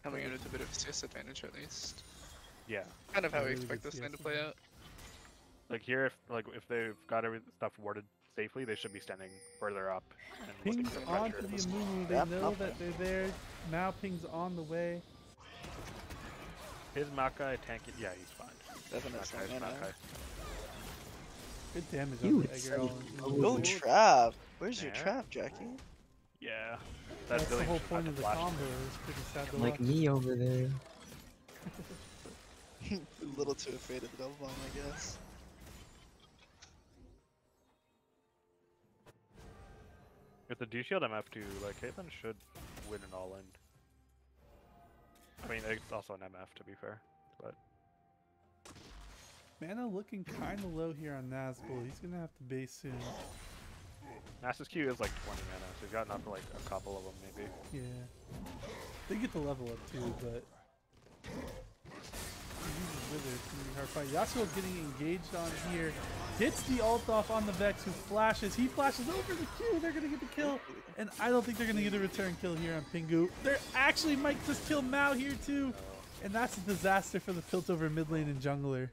D: Coming in with a bit of a disadvantage at least.
F: Yeah.
D: Kind of how we
A: Really
D: expect
A: good
D: this lane to
A: CS.
D: play out.
F: Like here, if they've got every stuff warded safely, they should be standing further up. And looking
A: Pings
F: for
A: onto
F: pressure.
A: the Amumu. They
E: Yep,
A: know
E: okay.
A: that they're there. Now ping's on the way.
F: His Makai tanking. Yeah, he's fine.
E: Seven is
F: Makai's
E: mana.
F: Makai.
A: Good damage
B: You
A: on the
B: would say
A: Eggerol.
E: Oh, trap! Where's your
F: Yeah.
E: trap, Jackie?
F: Yeah.
A: That's the
F: Bazillion
A: whole
F: should
A: point
F: have
A: of the
F: flash.
A: combo. It's pretty sad to
B: Like
A: watch.
B: me over there.
E: A little too afraid of the double bomb, I guess.
F: With the D shield MF2, like Caitlyn should win an all in. I mean, it's also an MF to be fair, but
A: Mana looking kind of low here on Nazgul. He's going to have to base soon.
F: Nasus Q is like 20 mana, so he's got enough for like a couple of them maybe.
A: Yeah. They get the level up too, but... Hard fight. Yasuo getting engaged on here. Gets the ult off on the Vex, who flashes. He flashes over the Q. They're going to get the kill. And I don't think they're going to get a return kill here on Pingu. They're actually might just kill Mao here too. And that's a disaster for the tilt over mid lane and jungler.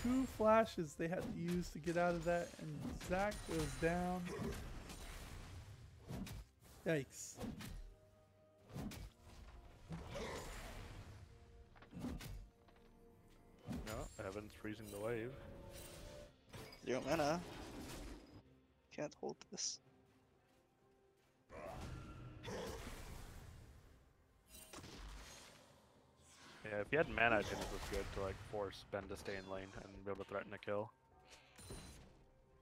A: Two flashes they had to use to get out of that. And Zach goes down. Yikes.
F: No, Evan's freezing the wave.
E: 0 mana. Can't hold this.
F: Yeah, if he had mana, I think it was good to like force Ben to stay in lane and be able to threaten a kill.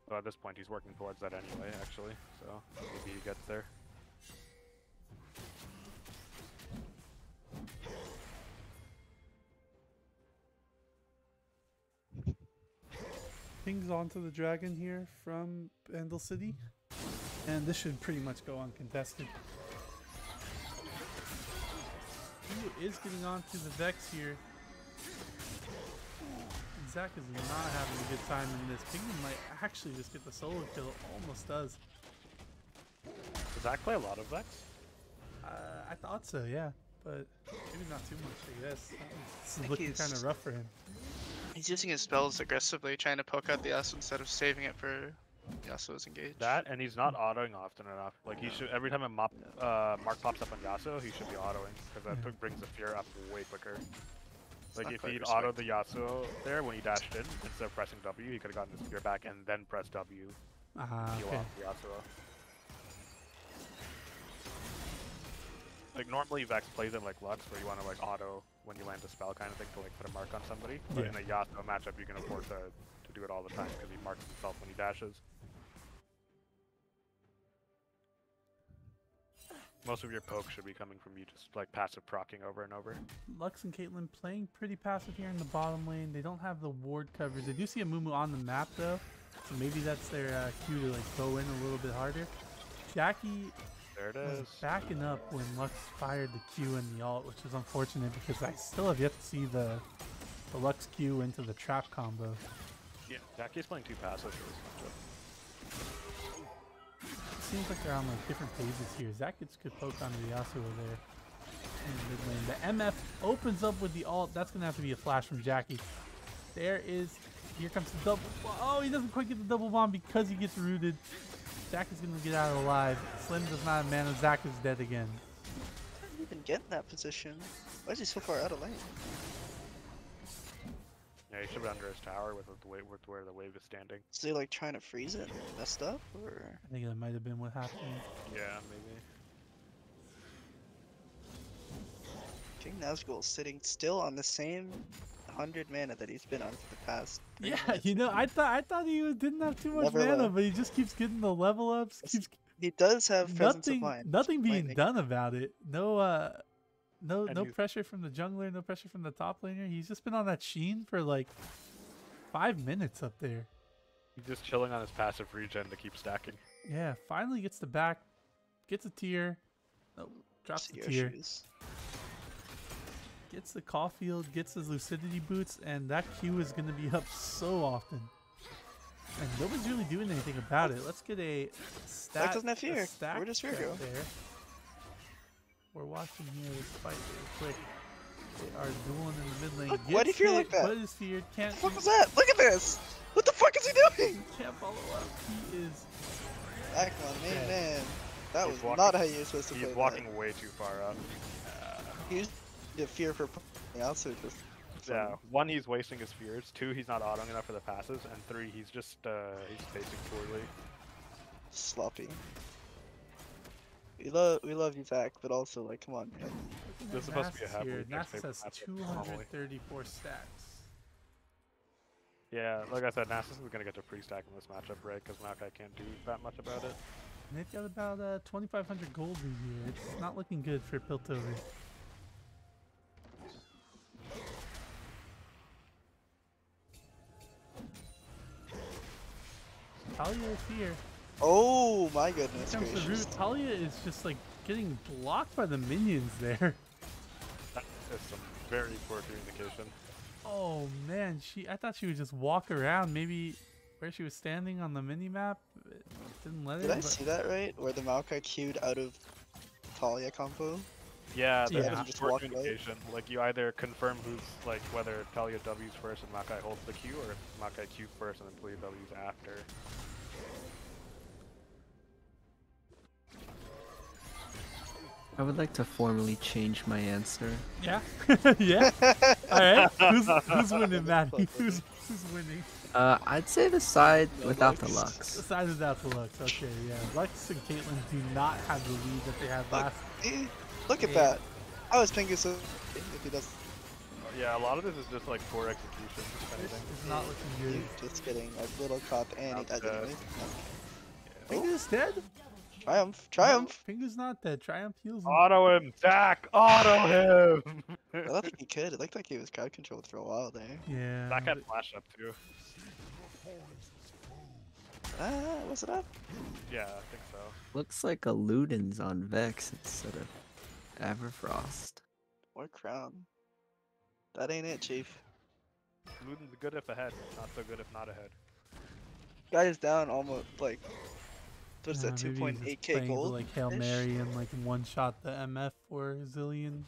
F: So at this point, he's working towards that anyway, actually. So maybe he gets there.
A: Pings onto the dragon here from Bandle City. And this should pretty much go uncontested. He is getting onto the Vex here. And Zach is not having a good time in this. Pingu might actually just get the solo kill. Almost does.
F: Does Zach play a lot of Vex?
A: I thought so, yeah. But maybe not too much, I guess. This is
D: think
A: looking
D: he's-
A: kind of rough for him.
D: He's using his spells aggressively, trying to poke out the Yasuo instead of saving it for Yasuo's engage.
F: That, and he's not autoing often enough. Like he should, every time a mark pops up on Yasuo, he should be autoing because that
A: Yeah.
F: brings the fear up way quicker. Like
D: not
F: if
D: quite
F: he'd
D: respect.
F: autoed the Yasuo there when he dashed in, instead of pressing W, he could have gotten his fear back and then press W, heal
A: Okay.
F: off the Yasuo. Like normally Vex plays it like Lux, where you want to like auto when you land a spell kind of thing to like put a mark on somebody. But
A: Yeah.
F: in a Yasuo matchup, you can afford to do it all the time because he marks himself when he dashes. Most of your poke should be coming from you just like passive proccing over and over.
A: Lux and Caitlyn playing pretty passive here in the bottom lane. They don't have the ward coverage. They do see a Mumu on the map though, so maybe that's their cue to like go in a little bit harder. Jackie
F: There it
A: was
F: is.
A: backing up when Lux fired the Q and the ult, which is unfortunate because I still have yet to see the Lux Q into the trap combo.
F: Yeah, Jackie's playing too passive for this matchup.
A: Seems like they're on like different phases here. Zach gets good poke onto the Yasuo there in the mid lane. The MF opens up with the ult. That's gonna have to be a flash from Jackie. There is, here comes the double. Oh, he doesn't quite get the double bomb because he gets rooted. Zach is gonna get out alive. Slim does not have mana. Zach is dead again.
E: How did he even get in that position? Why is he so far out of lane?
F: Yeah, he should be under his tower with where the wave is standing.
E: Is he like trying to freeze it and messed up, or?
A: I think that might have been what happened.
F: Yeah, maybe.
E: King Nazgul sitting still on the same 100 mana that he's been on for the past. 30
A: Yeah,
E: minutes.
A: you know, I thought he didn't have too much
E: Never
A: mana,
E: left.
A: but he just keeps getting the level ups.
E: It's-
A: Keeps
E: He does have presence of
A: nothing,
E: mind.
A: nothing
E: which might
A: being
E: make-
A: done about it. No, no
F: And he's-
A: pressure from the jungler. No pressure from the top laner. He's just been on that Sheen for like 5 minutes up there.
F: He's just chilling on his passive regen to keep stacking.
A: Yeah, finally gets the back, gets a tier. Oh, drops
E: See
A: the
E: your
A: tier.
E: shoes.
A: gets the Caulfield, gets his Lucidity boots, and that Q is going to be up so often. And nobody's really doing anything about it. Let's get a stat.
E: Black doesn't have fear.
A: Stack
E: Where does fear
A: check
E: go?
A: there. We're watching here this fight real quick. They are dueling in the mid lane.
E: Look, why do you fear like that?
A: But is feared. Can't.
E: What the fuck was that? Look at this! What the fuck is he doing?
A: Can't follow up. He is.
E: Back one, man,
A: dead.
E: man. That
F: He's
E: was
F: walking-
E: not how you were supposed to play
F: He's walking way too far up.
E: that. He used the fear for something else, so just...
F: Yeah, 1, he's wasting his fears. 2, he's not autoing enough for the passes. And 3, he's just he's spacing poorly.
E: Sloppy. We love you, Zach, but also, like, come on, man.
F: This is supposed to be a
A: Nasus
F: heavily
A: here.
F: next
A: Nasus
F: paper
A: has
F: matchup, normally.
A: 234 stacks.
F: Yeah, like I said, Nasus is gonna get to pre-stack in this matchup, right? Because Maokai can't do that much about it.
A: And they've got about 2,500 gold in here. It's not looking good for Piltover. Talia is here.
E: Oh my goodness
A: Comes the
E: gracious.
A: root. Talia is just like getting blocked by the minions there.
F: That is some very poor communication.
A: Oh man, I thought she would just walk around, maybe where she was standing on the mini map. It didn't let
E: Did
A: it.
E: I
A: but-
E: see that right? Where the Maokai queued out of Talia combo?
F: Yeah,
A: Yeah.
F: there's
E: Just
F: poor
E: walk away.
F: communication. Like you either confirm who's like whether Talia W's first and Maokai holds the Q, or Maokai Q first and then Talia W's after.
B: I would like to formally change my answer.
A: Yeah, yeah. All right, who's winning, Maddie? Who's winning?
B: I'd say the side without the
A: The
B: Lux.
A: side without the Lux. Okay, yeah. Lux and Caitlyn do not have the lead that they had
E: Look,
A: last.
E: look at that. How is Pingu so if he does?
F: Yeah, a lot of this is just like poor execution, if
A: This
F: anything.
A: is not looking good.
E: Just kidding. A little cop and he died
F: Not
E: anyway.
A: Pingu's dead?
E: Triumph! Triumph!
A: Pingu's not dead. Triumph heals him.
F: Auto him, Zach! Auto him!
E: I don't think he could. It looked like he was crowd controlled for a while there.
A: Yeah.
F: Zach had flash up too.
E: Was it up?
F: Yeah, I think so.
B: Looks like a Luden's on Vex instead of Everfrost.
E: Or crown? That ain't it, Chief.
F: Luden's good if ahead, not so good if not ahead.
E: Guy is down almost like. What is that?
A: Maybe he's just
E: 2.8k
A: playing to,
E: gold.
A: like Hail Mary and like one shot the MF for Zillion.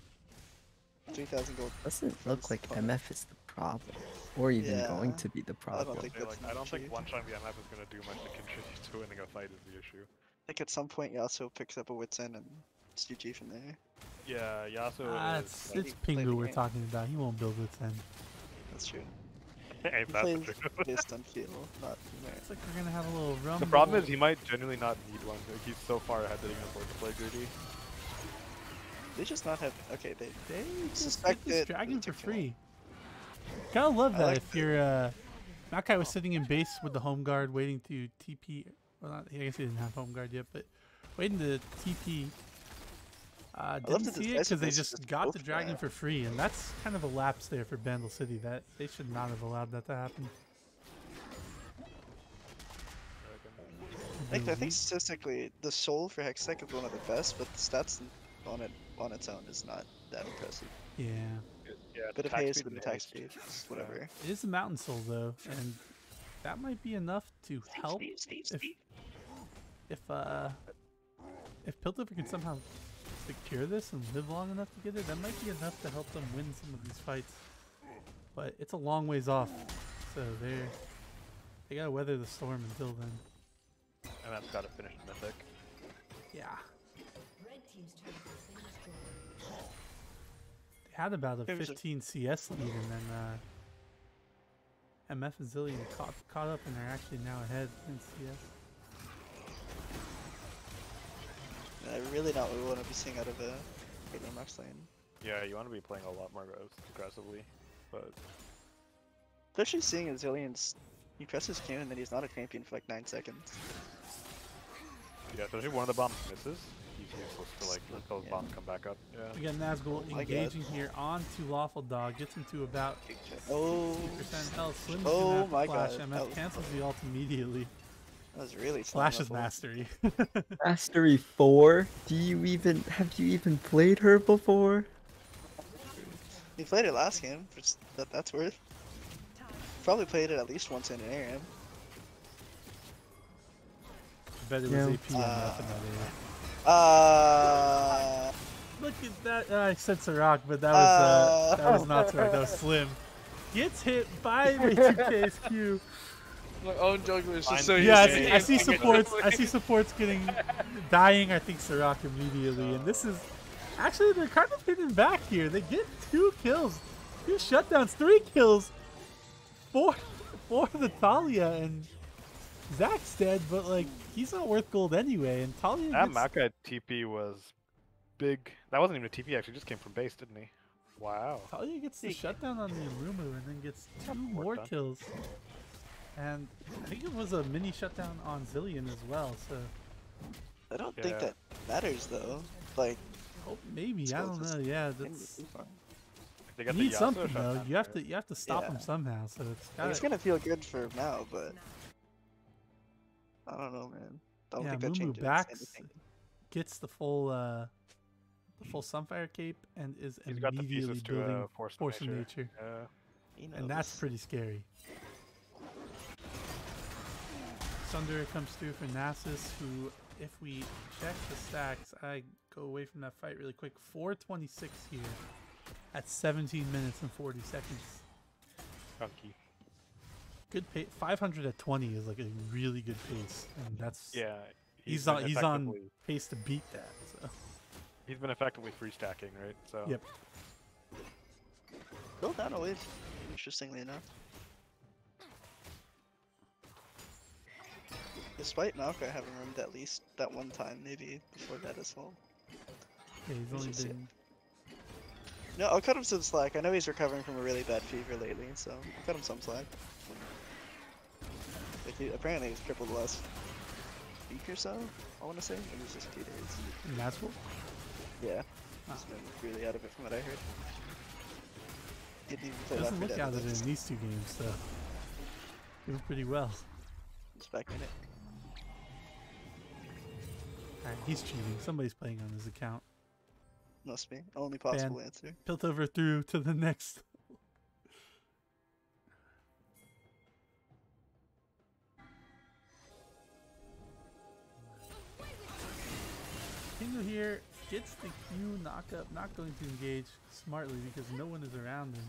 E: 3,000 gold.
B: Doesn't look like MF is the problem, or even
E: Yeah,
B: going to be the
E: I don't
B: problem.
E: think
F: Say,
E: that's
F: like, I don't think
E: achieved.
F: one shot the MF is gonna do much to contribute to winning a fight is the issue.
E: I think at some point Yasuo picks up a Wits End and it's GG from there.
F: Yeah, Yasuo
A: It's
F: is.
A: it's
E: play the
A: Pingu we're
E: game.
A: talking about. He won't build its end.
E: That's true.
F: Ain't
E: He
F: that
E: plays
F: the truth?
E: based on feel, not merit.
A: It's like we're gonna have a little rumble.
F: The problem is he might genuinely not need one. Like, he's so far ahead that he can afford to play greedy.
E: They just not have. Okay, they.
A: They just
E: Suspect
A: get this
E: it,
A: dragon
E: it
A: for
E: took too long.
A: free. Gotta love
E: I
A: that
E: like
A: if you're Maokai was sitting in base with the home guard waiting to TP. Well, not, I guess he didn't have home guard yet, but waiting to TP.
E: love
A: Didn't
E: that
A: see it
E: this
A: because they
E: is
A: just
E: just
A: got
E: both
A: the dragon
E: bad.
A: for free, and that's kind of a lapse there for Bandle City. That they should not have allowed that to happen.
E: I think statistically, the soul for Hextech is one of the best, but the stats on its own is not that impressive.
A: Yeah,
F: Yeah,
E: But it
F: attack
E: pays
F: speed
E: with
F: and
E: attack
F: haste.
E: speed, whatever.
A: it is a mountain soul though, and that might be enough to help if Piltover can somehow secure this and live long enough to get it. That might be enough to help them win some of these fights. But it's a long ways off, so they gotta weather the storm until then.
F: And that's gotta finish Mythic.
A: Yeah. They had about a
E: It was a-
A: 15 CS lead, and then MF and Zillion caught up and are actually now ahead in CS.
E: Really not what we want to be seeing out of a Caitlyn max lane.
F: Yeah, you want to be playing a lot more aggressively, but
E: Especially seeing a Zillion's. He presses Q and then he's not a champion for like 9 seconds.
F: yeah, especially if one of the bombs misses, he's useless to like let those
E: Yeah.
F: bombs come back up. Yeah.
A: We got Nazgul
E: my God.
A: engaging here onto Lawful Dog, gets him to about
E: Oh,
A: 50% health. Slim is
E: Oh
A: gonna have to
E: my
A: flash.
E: God, that
A: MF
E: was
A: cancels the ult immediately.
E: that was really
A: Flashes
E: flammable.
A: mastery.
B: Mastery 4? Have you even played her before?
E: He played it last game, for that's worth. Probably played it at least once in an ARAM.
A: I bet it was AP and nothing at Look at that. I said Sirach, but that was not Sirach. That was Slim. Gets hit by Ray2K's Q.
D: My own juggler is just so
A: Yeah,
D: used to
A: I see
D: it.
A: supports. I see supports dying. I think Sirach immediately, and this is actually they're kind of hitting back here. They get 2 kills, 2 shutdowns, 3 kills, 4 the Talia, and Zach's dead, but like he's not worth gold anyway. And Talia
F: That
A: gets,
F: Maka TP was big. That wasn't even a TP actually, just came from base, didn't he? Wow.
A: Talia gets the shutdown on the Amumu and then gets 2 more
F: done.
A: kills. And I think it was a mini shutdown on Zillion as well, so
E: I don't think
F: Yeah.
E: that matters though. Like,
A: maybe, I don't know. Yeah, that's
F: They
A: you
F: got the
A: need
F: Yasuo
A: something though.
F: shutdown,
A: You have
F: right?
A: to stop him
E: Yeah.
A: somehow. So it's
E: it's
A: got
E: gonna feel good for Mao, but I don't know, man. I don't
A: yeah.
E: think that
A: Mumu
E: changes
A: backs
E: anything.
A: gets the full Sunfire cape and is
F: He's got the
A: immediately
F: pieces
A: building
F: to Force
A: Force
F: of
A: of
F: Nature.
A: Nature,
F: Yeah.
E: He
A: and that's
E: knows.
A: pretty scary. Sunder comes through for Nasus, who, if we check the stacks, I go away from that fight really quick. 426 here at 17 minutes and 40 seconds.
F: Chunky.
A: Good pace. 500 at 20 is like a really good pace, and that's
F: Yeah.
A: he's
F: been
A: on
F: effectively-
A: pace to beat that. So
F: He's been effectively free stacking, right? So.
A: Yep.
E: Go down a wave, interestingly enough. Despite Malka having roamed at least that one time, maybe before that as well.
A: yeah, he's only
E: Just
A: been
E: No, I'll cut him some slack. I know he's recovering from a really bad fever lately, so I'll cut him some slack. Like apparently he's tripled the last week or so, I want to say. It was just 2 days.
A: natural.
E: Yeah,
A: Ah.
E: he's been really out of it from what I heard. Didn't even play
A: Doesn't
E: Left 4
A: look
E: Dead
A: out of it
E: with
A: in these 2 games, so doing pretty well.
E: He's back in it.
A: Alright, he's cheating. Somebody's playing on his account.
E: Must be. Only possible answer.
A: Piltover through to the next. Kingo here gets the Q knockup, not going to engage smartly because no one is around him.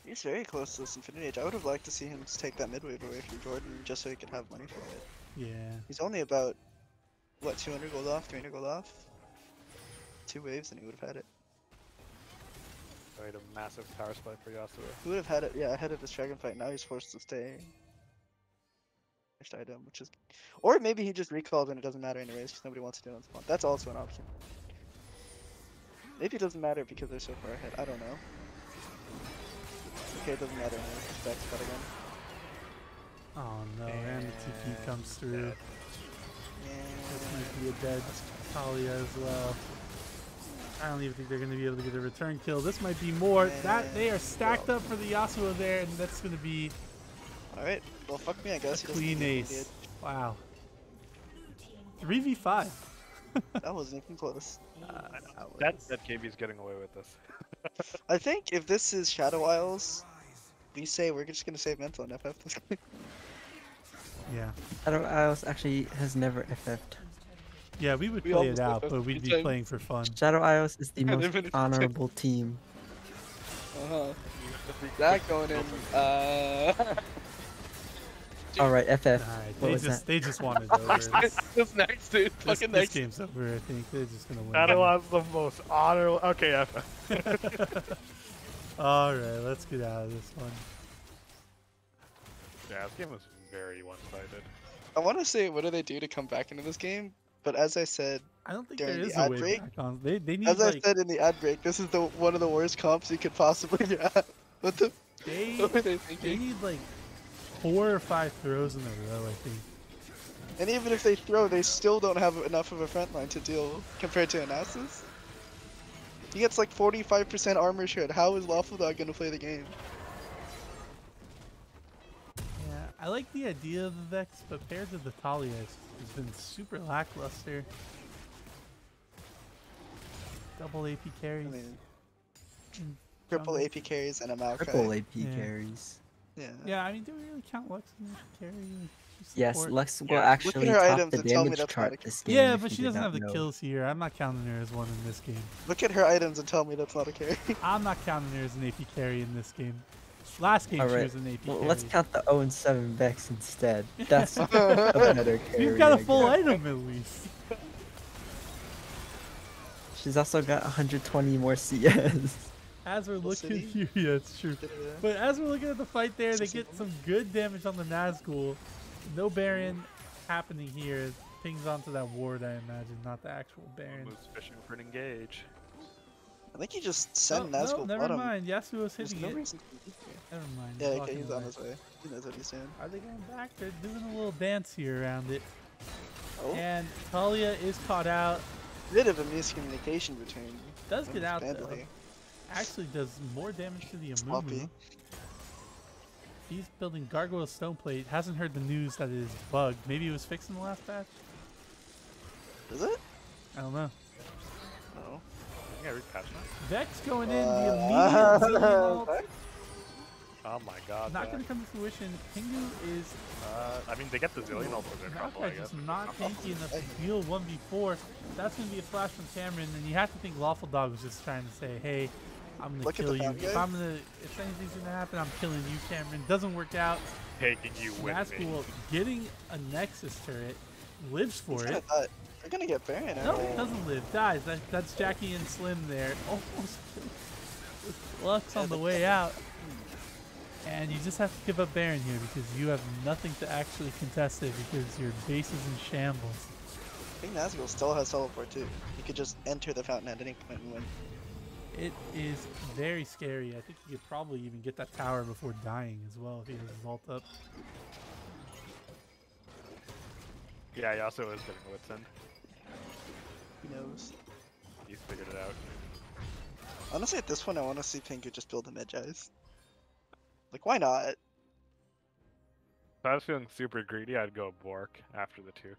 E: He's very close to this Infinity Age. I would have liked to see him take that mid wave away from Jordan just so he could have money for it.
A: Yeah.
E: He's only about, what, 200 gold off, 300 gold off? 2 waves and he would have had it.
F: So he had a massive power spike for Yasuo.
E: He would have had it, yeah, ahead of his dragon fight. Now he's forced to stay. Next item, which is, or maybe he just recalled and it doesn't matter anyways because nobody wants to do it on spawn. That's also an option. Maybe it doesn't matter because they're so far ahead. I don't know. Okay, it doesn't matter anyways. It's back spot again.
A: Oh no, and the TP comes through.
F: Dead.
A: This
E: Yeah.
A: might be a dead Talia as well. I don't even think they're going to be able to get a return kill. This might be more. That they are stacked up for the Yasuo there, and that's going to be
E: Alright, well fuck me I
A: a
E: guess. He doesn't
A: clean
E: need Infinity
A: ace. Wow. 3v5.
E: Age. That wasn't even close.
F: That KB's getting away with this.
E: I think if this is Shadow Isles, we say we're just gonna save mental and FF this game.
A: Yeah.
B: Shadow Isles actually has never FF'd.
A: Yeah, we would
D: We
A: play it
D: almost
A: out,
D: FF'd
A: but we'd be
D: 3 times.
A: playing for fun.
B: Shadow Isles is the
D: Yeah,
B: most
D: they've been-
B: honorable team.
D: That going in.
B: Alright, FF.
A: Alright,
B: What was
A: they just want it over.
D: This next, dude.
A: This
D: Fucking next.
A: game's over, I think. They're just going to win.
F: Shadow Isles is the most honorable. Okay, F.
A: Alright, let's get out of this one.
F: Yeah, this game was very one-sided.
E: I want to say what do they do to come back into this game, but as I said,
A: I don't think
E: During
A: there
E: the
A: is a
E: ad
A: way
E: break?
A: back on. They need
E: as I
A: like
E: said in the ad break, this is the one of the worst comps you could possibly get. What the? What were they
A: they
E: thinking?
A: need like 4 or 5 throws in a row, I think.
E: And even if they throw, they still don't have enough of a front line to deal compared to Anasis. He gets like 45% armor shred. How is Lawful Dog gonna play the game?
A: Yeah, I like the idea of the Vex, but paired to the Talia, it's been super lackluster. Double AP
E: I
A: carries.
E: mean, Triple
A: jungle.
E: AP carries and a Maokai.
B: Triple AP
A: Yeah.
B: carries.
E: Yeah.
A: Yeah, I mean, do we really count Lux in AP carry?
B: Yes,
A: Support?
B: Lux will
F: Yeah, look at
B: actually
E: her
B: top
E: items
B: the
E: and tell me
B: damage
E: that's not
B: chart
E: a
B: this game.
A: Yeah,
B: if
A: but
B: you
A: she
B: did
A: doesn't
B: not
A: have the
B: know.
A: kills here. I'm not counting her as one in this game.
E: Look at her items and tell me that's not a carry.
A: I'm not counting her as an AP carry in this game. Last game she
B: Alright,
A: was an AP
B: well,
A: carry.
B: let's count the 0-7 Vex instead. That's a better carry.
A: She's got a
B: I
A: full
B: guess.
A: item at least.
B: She's also got 120 more CS.
A: As we're
E: Full
A: looking
E: city?
A: here, yeah, it's true. But as we're looking at the fight there, they get some good damage on the Nazgul. No Baron happening here. Pings onto that ward, I imagine, not the actual Baron.
F: Moves fishing for an engage.
E: I think you just send
A: Oh,
E: Nazgul
A: no, never
E: bottom.
A: mind. Yasuo's
E: There's
A: hitting
E: no
A: it.
E: reason to be here.
A: Never mind.
E: Yeah, okay,
A: walking
E: he's on
A: away.
E: his way. He knows what he's doing.
A: Are they going back? They're doing a little dance here around it.
E: Oh,
A: And Talia is caught out.
E: bit of a miscommunication between.
A: Does get out
E: Bandle
A: though.
E: here.
A: Actually does more damage to the
E: Sloppy.
A: Amumu. He's building Gargoyle Stoneplate. Hasn't heard the news that it is bugged. Maybe it was fixed in the last patch?
E: Is it?
A: I don't know.
E: No.
F: Yeah, repatch that.
A: Vex going in, the immediate Zillion ult.
F: Oh my god.
A: Not
F: Zach.
A: going to come to fruition. Pingu is
F: I mean, they get the zillion ult with their trouble, I
A: Maokai
F: guess.
A: just not tanky enough to deal 1v4. That's going to be a flash from Cameron, and you have to think Lawful Dog was just trying to say, hey, I'm going
E: Look
A: to
E: at
A: kill
E: the
A: you.
E: fountain.
A: If anything's going to happen, I'm killing you, Cameron. Doesn't work out.
F: Taking you with
A: That's
F: me.
A: cool. Getting a Nexus turret. Lives for
E: He's
A: it.
E: gonna die. They're gonna get Baron.
A: No,
E: out.
A: it doesn't live. Dies. That's Jackie and Slim there. Almost with Lux on the way out. And you just have to give up Baron here because you have nothing to actually contest it because your base is in shambles.
E: I think Nazgul still has teleport too. He could just enter the fountain at any point and win.
A: It is very scary. I think he could probably even get that tower before dying as well if he has his ult up.
F: Yeah, he also is getting Wits End.
E: Who knows?
F: He's figured it out.
E: Honestly, at this point, I want to see Pingu just build the Medjais. Like, why not?
F: If I was feeling super greedy, I'd go Bork after the two.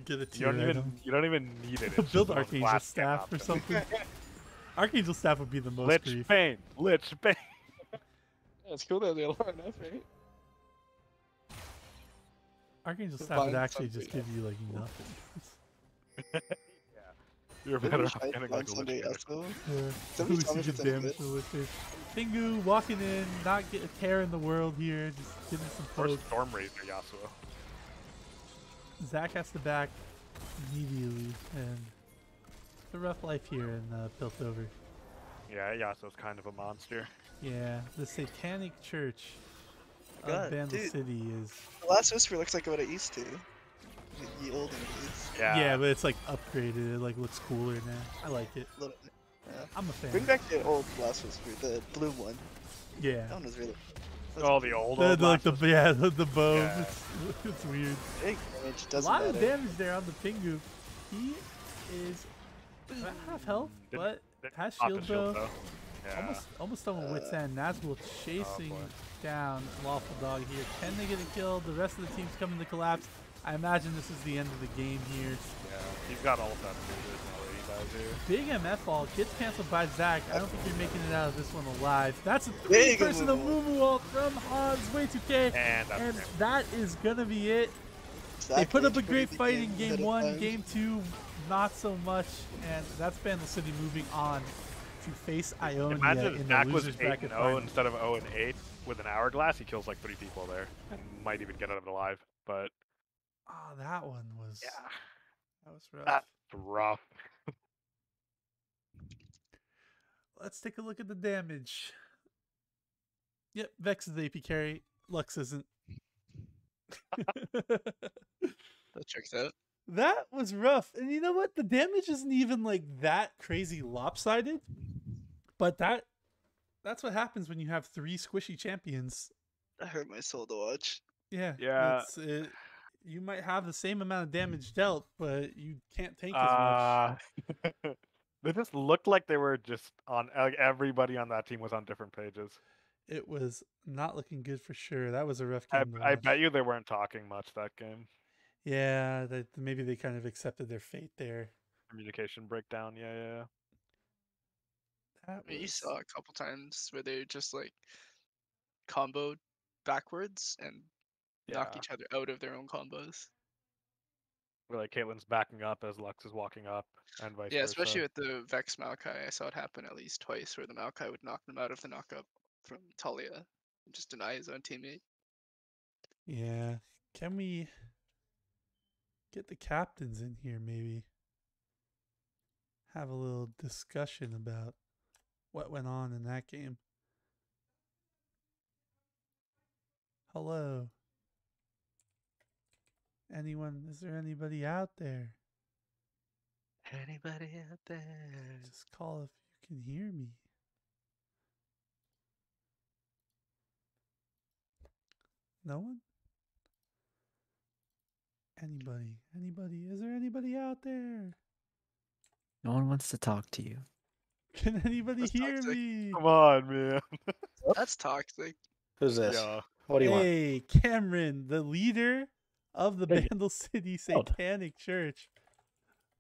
A: Get a
F: You
A: tier
F: don't
A: item.
F: even need it. It's
A: Build
F: just the most
A: Archangel
F: last
A: Staff
F: option.
A: or something. Archangel Staff would be the most
F: Lich
A: grief.
F: Bane! Lich Bane!
E: Yeah, it's cool that they alarm enough, right?
A: Archangel Staff would
E: Find
A: actually just
E: something.
A: give you like nothing.
F: You're
E: Maybe
F: better
E: we
F: off
E: should
F: getting
E: find
F: like a Lich
E: somebody
F: Bane.
E: else, though.
A: Yeah.
E: Somebody
A: Who
E: tell me
A: sees
E: if
A: the
E: it's any
A: damage
E: good.
A: to the Lich Bane. Pingu walking in, not get a care in the world here, just getting some
F: Or
A: poke.
F: Storm Razor Yasuo.
A: Zach has to back immediately, and it's a rough life here in Piltover.
F: Yeah, Yasuo's kind of a monster.
A: Yeah, the Satanic Church of
E: God,
A: Bandle
E: dude.
A: City is.
E: The last whisper looks like what it used to. The olden days.
A: Yeah, but it's like upgraded. It like looks cooler now. I like it.
E: A little bit. Yeah.
A: I'm a fan.
E: Bring back the old last whisper, the blue one.
A: Yeah.
E: That one was really.
F: Oh, the old
A: Like the yeah, the bow.
F: Yeah.
A: It's weird.
E: big damage
A: A
E: doesn't
A: lot
E: matter.
A: of damage there on the Pingu. He is about half health, but has
F: Not
A: shield
F: the shield,
A: though.
F: though. Yeah.
A: Almost done with Wits End. Nazgul chasing
F: boy.
A: down Lawful Dog here. Can they get a kill? The rest of the team's coming to collapse. I imagine this is the end of the game here.
F: Yeah, he's got all of that already, dies here.
A: Big MF all gets canceled by Zach. I don't think you're making it out of this one alive. That's a
E: Big
A: three-person
E: Amumu.
A: Amumu ult from Hans. Way 2K.
F: And that's
A: And
F: it.
A: that is gonna be it. They put up a great fight in game 1, game 2, not so much, and that's Bandle City moving on to face Ionia
F: Imagine
A: in
F: if
A: the
F: Zach was
A: losers
F: 8
A: bracket
F: and 0
A: final.
F: instead of 0 and 8 with an hourglass. He kills like 3 people there and might even get out of it alive. But
A: Oh, that one was
F: yeah,
A: that was rough.
F: that's rough.
A: Let's take a look at the damage. Yep, Vex is the AP carry. Lux isn't.
D: That checks out.
A: That was rough. And you know what? The damage isn't even like that crazy lopsided. But that's what happens when you have 3 squishy champions.
E: That hurt my soul to watch.
A: Yeah.
F: Yeah.
A: You might have the same amount of damage dealt, but you can't tank as much.
F: They just looked like they were just on. Like everybody on that team was on different pages.
A: It was not looking good for sure. That was a rough game to
F: I
A: watch.
F: bet you they weren't talking much that game.
A: Yeah, that maybe they kind of accepted their fate there.
F: Communication breakdown. Yeah.
A: That
D: I mean, you
A: was
D: saw a couple times where they just like comboed backwards and knocked
F: Yeah.
D: each other out of their own combos.
F: Where like Caitlyn's backing up as Lux is walking up, and vice
D: Yeah,
F: versa.
D: especially with the Vex Maokai, I saw it happen at least twice where the Maokai would knock them out of the knockup from Talia and just deny his own teammate.
A: yeah. Can we get the captains in here? Maybe have a little discussion about what went on in that game. Hello. Anyone? Is there anybody out there?
F: Anybody out there?
A: Just call if you can hear me. No one? Anybody? Anybody? Is there anybody out there?
B: No one wants to talk to you.
A: Can anybody
D: That's
A: hear
D: toxic.
A: me?
F: Come on, man.
D: That's toxic.
G: Who's this?
F: Yeah.
G: What do you want?
A: Hey, Cameron, the leader of the
G: Hey.
A: Bandle City
G: Oh.
A: Satanic Church.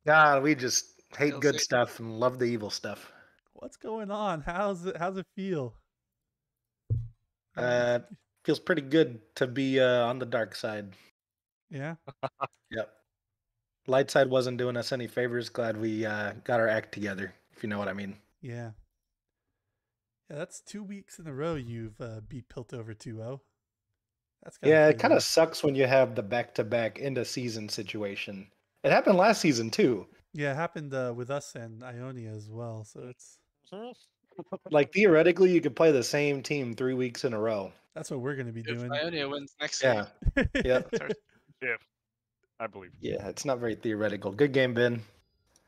G: God, we just hate
D: Feels
G: good
D: safe.
G: stuff and love the evil stuff.
A: What's going on? How's it feel?
G: Feels pretty good to be on the dark side.
A: Yeah.
G: Yep. Light side wasn't doing us any favors. Glad we got our act together, if you know what I mean.
A: Yeah. Yeah, that's 2 weeks in a row you've beat Piltover 2-0. That's gotta
G: Yeah, it
A: feel
G: kind of
A: good.
G: sucks when you have the back-to-back end of season situation. It happened last season too.
A: Yeah, it happened with us and Ionia as well. So it's
G: Like theoretically, you could play the same team 3 weeks in a row.
A: that's what we're gonna be
D: If
A: doing.
D: Ionia wins next
G: Yeah,
D: week,
G: yep.
D: it's our
F: Yeah. I believe.
G: Yeah. It's not very theoretical. Good game, Ben.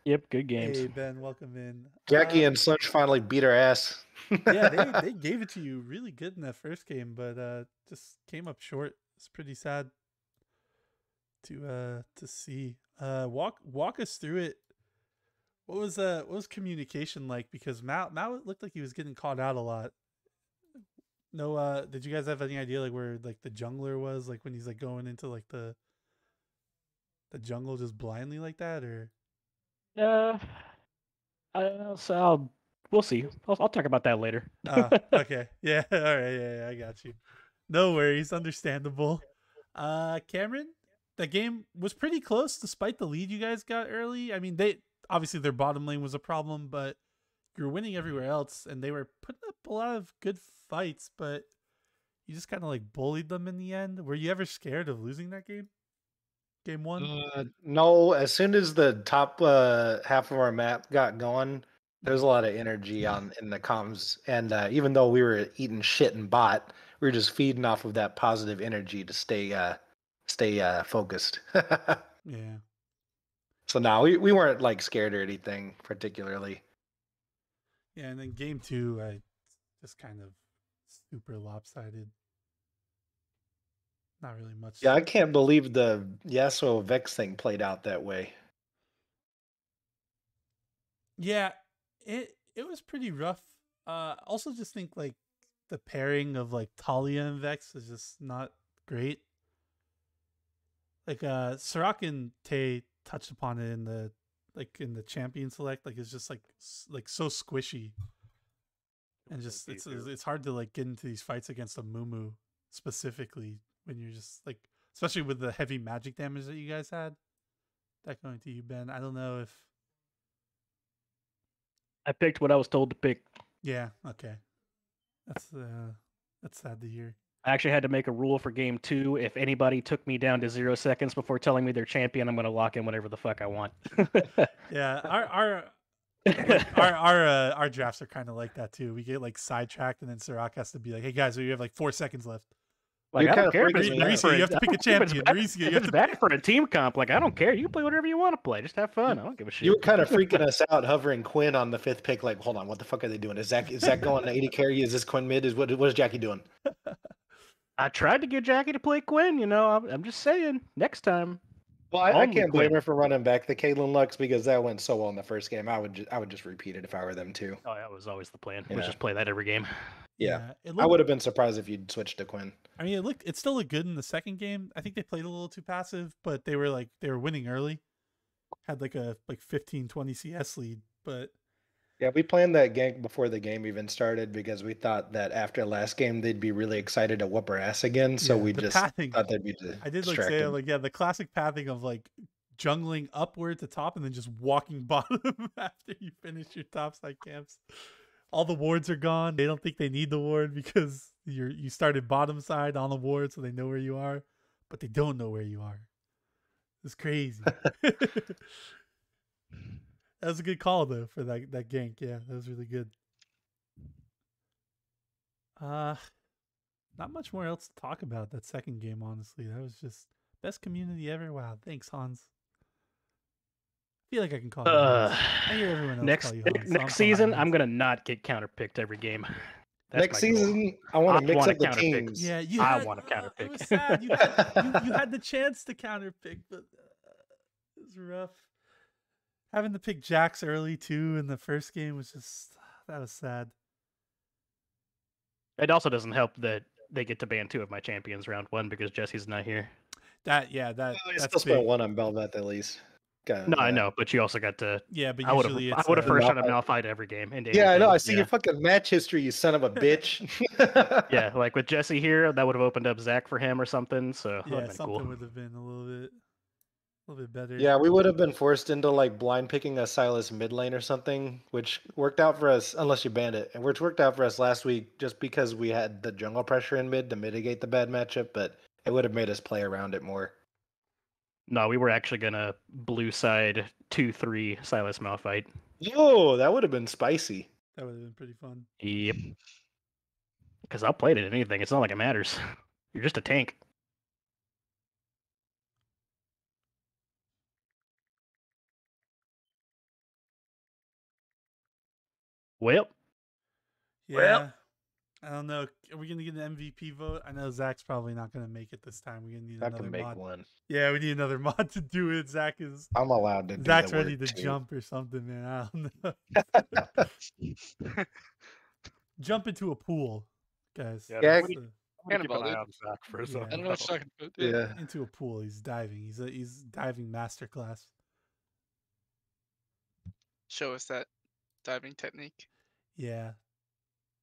H: Yep, good games.
A: Hey Ben, welcome in.
G: Jackie and Slunch finally beat our ass.
A: Yeah, they gave it to you really good in that first game, but just came up short. It's pretty sad to see. Walk us through it. What was communication like? Because Mao looked like he was getting caught out a lot. No, did you guys have any idea like where like the jungler was, like when he's like going into like the jungle just blindly like that, or
H: We'll see. I'll talk about that later.
A: okay. Yeah, all right, yeah, I got you. No worries, understandable. Cameron, the game was pretty close despite the lead you guys got early. I mean, they obviously their bottom lane was a problem, but you're winning everywhere else, and they were putting up a lot of good fights, but you just kind of like bullied them in the end. Were you ever scared of losing that game? Game one?
G: No, as soon as the top half of our map got going, there was a lot of energy in the comms, and even though we were eating shit and bot, we were just feeding off of that positive energy to stay focused.
A: Yeah.
G: So no, we weren't like scared or anything particularly.
A: Yeah, and then game two, I just kind of super lopsided. Not really much.
G: Yeah, I can't believe the Yasuo Vex thing played out that way.
A: Yeah, it was pretty rough. Also just think like the pairing of like Talia and Vex is just not great. Like Sirac and Tay touched upon it in the champion select, like it's just like so squishy. And just it's hard to like get into these fights against a Mumu specifically when you're just like, especially with the heavy magic damage that you guys had. That going to you, Ben. I don't know if
H: I picked what I was told to pick.
A: yeah, okay. That's sad to hear.
H: I actually had to make a rule for game 2. If anybody took me down to 0 seconds before telling me they're champion, I'm going to lock in whatever the fuck I want.
A: Yeah, our drafts are kind of like that too. We get like sidetracked, and then Sirac has to be like, "Hey guys, you have like 4 seconds left."
H: Like,
G: You're
H: I don't
G: kinda
H: care if it's
G: freaking
H: bad
G: me out.
H: for
A: Marisa,
H: a-
A: you have to
H: I
A: pick a
H: don't care if it's
A: champion.
H: bad-
A: Marisa, you
H: if
A: have
H: it's
A: to
H: bad for a team comp, like I don't care. You can play whatever you want to play. Just have fun. I don't give a shit.
G: You were kind of freaking us out hovering Quinn on the 5th pick. Like, hold on, what the fuck are they doing? Is that going to 80 carry? Is this Quinn mid? What is Jackie doing?
H: I tried to get Jackie to play Quinn. You know, I'm just saying. Next time.
G: Well, I
H: Only
G: can't blame
H: Quinn.
G: her for running back the Caitlyn Lux because that went so well in the first game. I would just repeat it if I were them too.
H: Oh, that was always the plan.
G: Yeah.
H: Let's just play that every game.
G: Yeah.
A: It
G: I
A: looked,
G: would have been surprised if you'd switched to Quinn.
A: I mean, it still looked good in the second game. I think they played a little too passive, but they were winning early. Had like a 15-20 CS lead, but
G: Yeah, we planned that gank before the game even started because we thought that after last game they'd be really excited to whoop our ass again. So
A: Yeah,
G: we
A: the
G: just
A: pathing.
G: thought they'd be
A: I did like
G: distracted.
A: say like the classic pathing of like jungling upward to top and then just walking bottom after you finish your top side camps. All the wards are gone. They don't think they need the ward because you started bottom side on the ward, so they know where you are, but they don't know where you are. It's crazy. That was a good call though for that gank. Yeah, that was really good. Not much more else to talk about that second game, honestly. That was just best community ever. Wow, thanks, Hans. I feel like I can call you Hans. I hear everyone else
H: Next
A: call you Hans. so I'm
H: next
A: calling you
H: season,
A: Hans.
H: I'm gonna not get counterpicked every game. That's
G: Next
H: my goal.
G: season, I want to mix
H: wanna
G: up the
H: counterpick.
G: teams.
A: Yeah,
H: I want to counterpick.
A: It was sad. You had the chance to counterpick, but it was rough. Having to pick Jax early too in the first game was just that was sad.
H: It also doesn't help that they get to ban 2 of my champions round 1 because Jesse's not here.
A: I
G: I
A: that's
G: still spent
A: big.
G: one on Bel'Veth at least.
H: No, I know, but you also got to.
A: Yeah, but
H: I would
A: usually
H: have
A: it's
H: first shot a
G: Malphite.
H: Malphite every game. And
G: Yeah, I know. I
H: anything.
G: see your fucking match history, you son of a bitch.
H: Yeah, like with Jesse here, that would have opened up Zach for him or something. So
A: yeah,
H: that'd been
A: something
H: cool.
A: would have been a little bit better.
G: Yeah, we would have been forced into like blind picking a Silas mid lane or something, which worked out for us unless you banned it, and which worked out for us last week just because we had the jungle pressure in mid to mitigate the bad matchup, but it would have made us play around it more.
H: No, we were actually gonna blue side 2-3 Silas Malphite.
G: Oh, that would have been spicy.
A: That would have been pretty fun.
H: Yep. Because I'll play it at anything. It's not like it matters. You're just a tank. Well,
A: Yeah. I don't know. Are we gonna get an MVP vote? I know Zach's probably not gonna make it this time. We're gonna need
G: I have to
A: another
G: make
A: mod.
G: one.
A: Yeah, we need another mod to do it. Zach is
G: I'm allowed to do
A: Zach's
G: the
A: ready
G: work
A: to
G: too.
A: jump or something, man. I don't know. Jump into a pool, guys.
F: Yeah,
G: Yeah,
F: I'm
D: Kind
F: gonna
D: of
F: keep an
D: all,
F: eye
D: dude.
F: on Zach for a
A: Yeah.
F: second.
D: I don't know what you're talking about. Dude.
G: yeah.
A: Into a pool. He's diving. He's diving masterclass.
D: Show us that diving technique.
A: Yeah.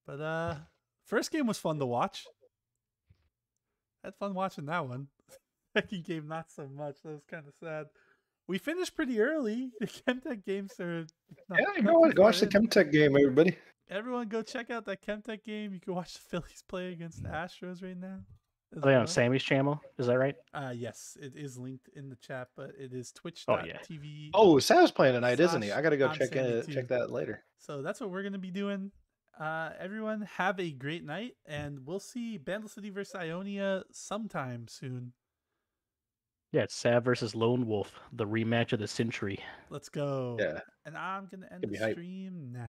A: But first game was fun to watch. Had fun watching that one. Second game not so much. That was kind of sad. We finished pretty early. The Chemtech games are
G: Yeah, go watch the Chemtech game, everybody.
A: Everyone go check out that Chemtech game. You can watch the Phillies play against the Astros right now. as
H: are they on
A: well.
H: Sammy's channel? Is that right?
A: Yes, it is linked in the chat, but it is
H: Oh, yeah.
A: twitch.tv.
G: Oh, Sam's playing tonight, isn't he?
A: Slash
G: I gotta go
A: on
G: check
A: Sammy
G: in,
A: too.
G: check that later.
A: So that's what we're gonna be doing. Everyone have a great night, and we'll see Bandle City versus Ionia sometime soon.
H: Yeah, it's Sav versus Lone Wolf, the rematch of the century.
A: Let's go.
G: Yeah.
A: And I'm gonna end
G: Could be
A: the
G: hype.
A: stream now.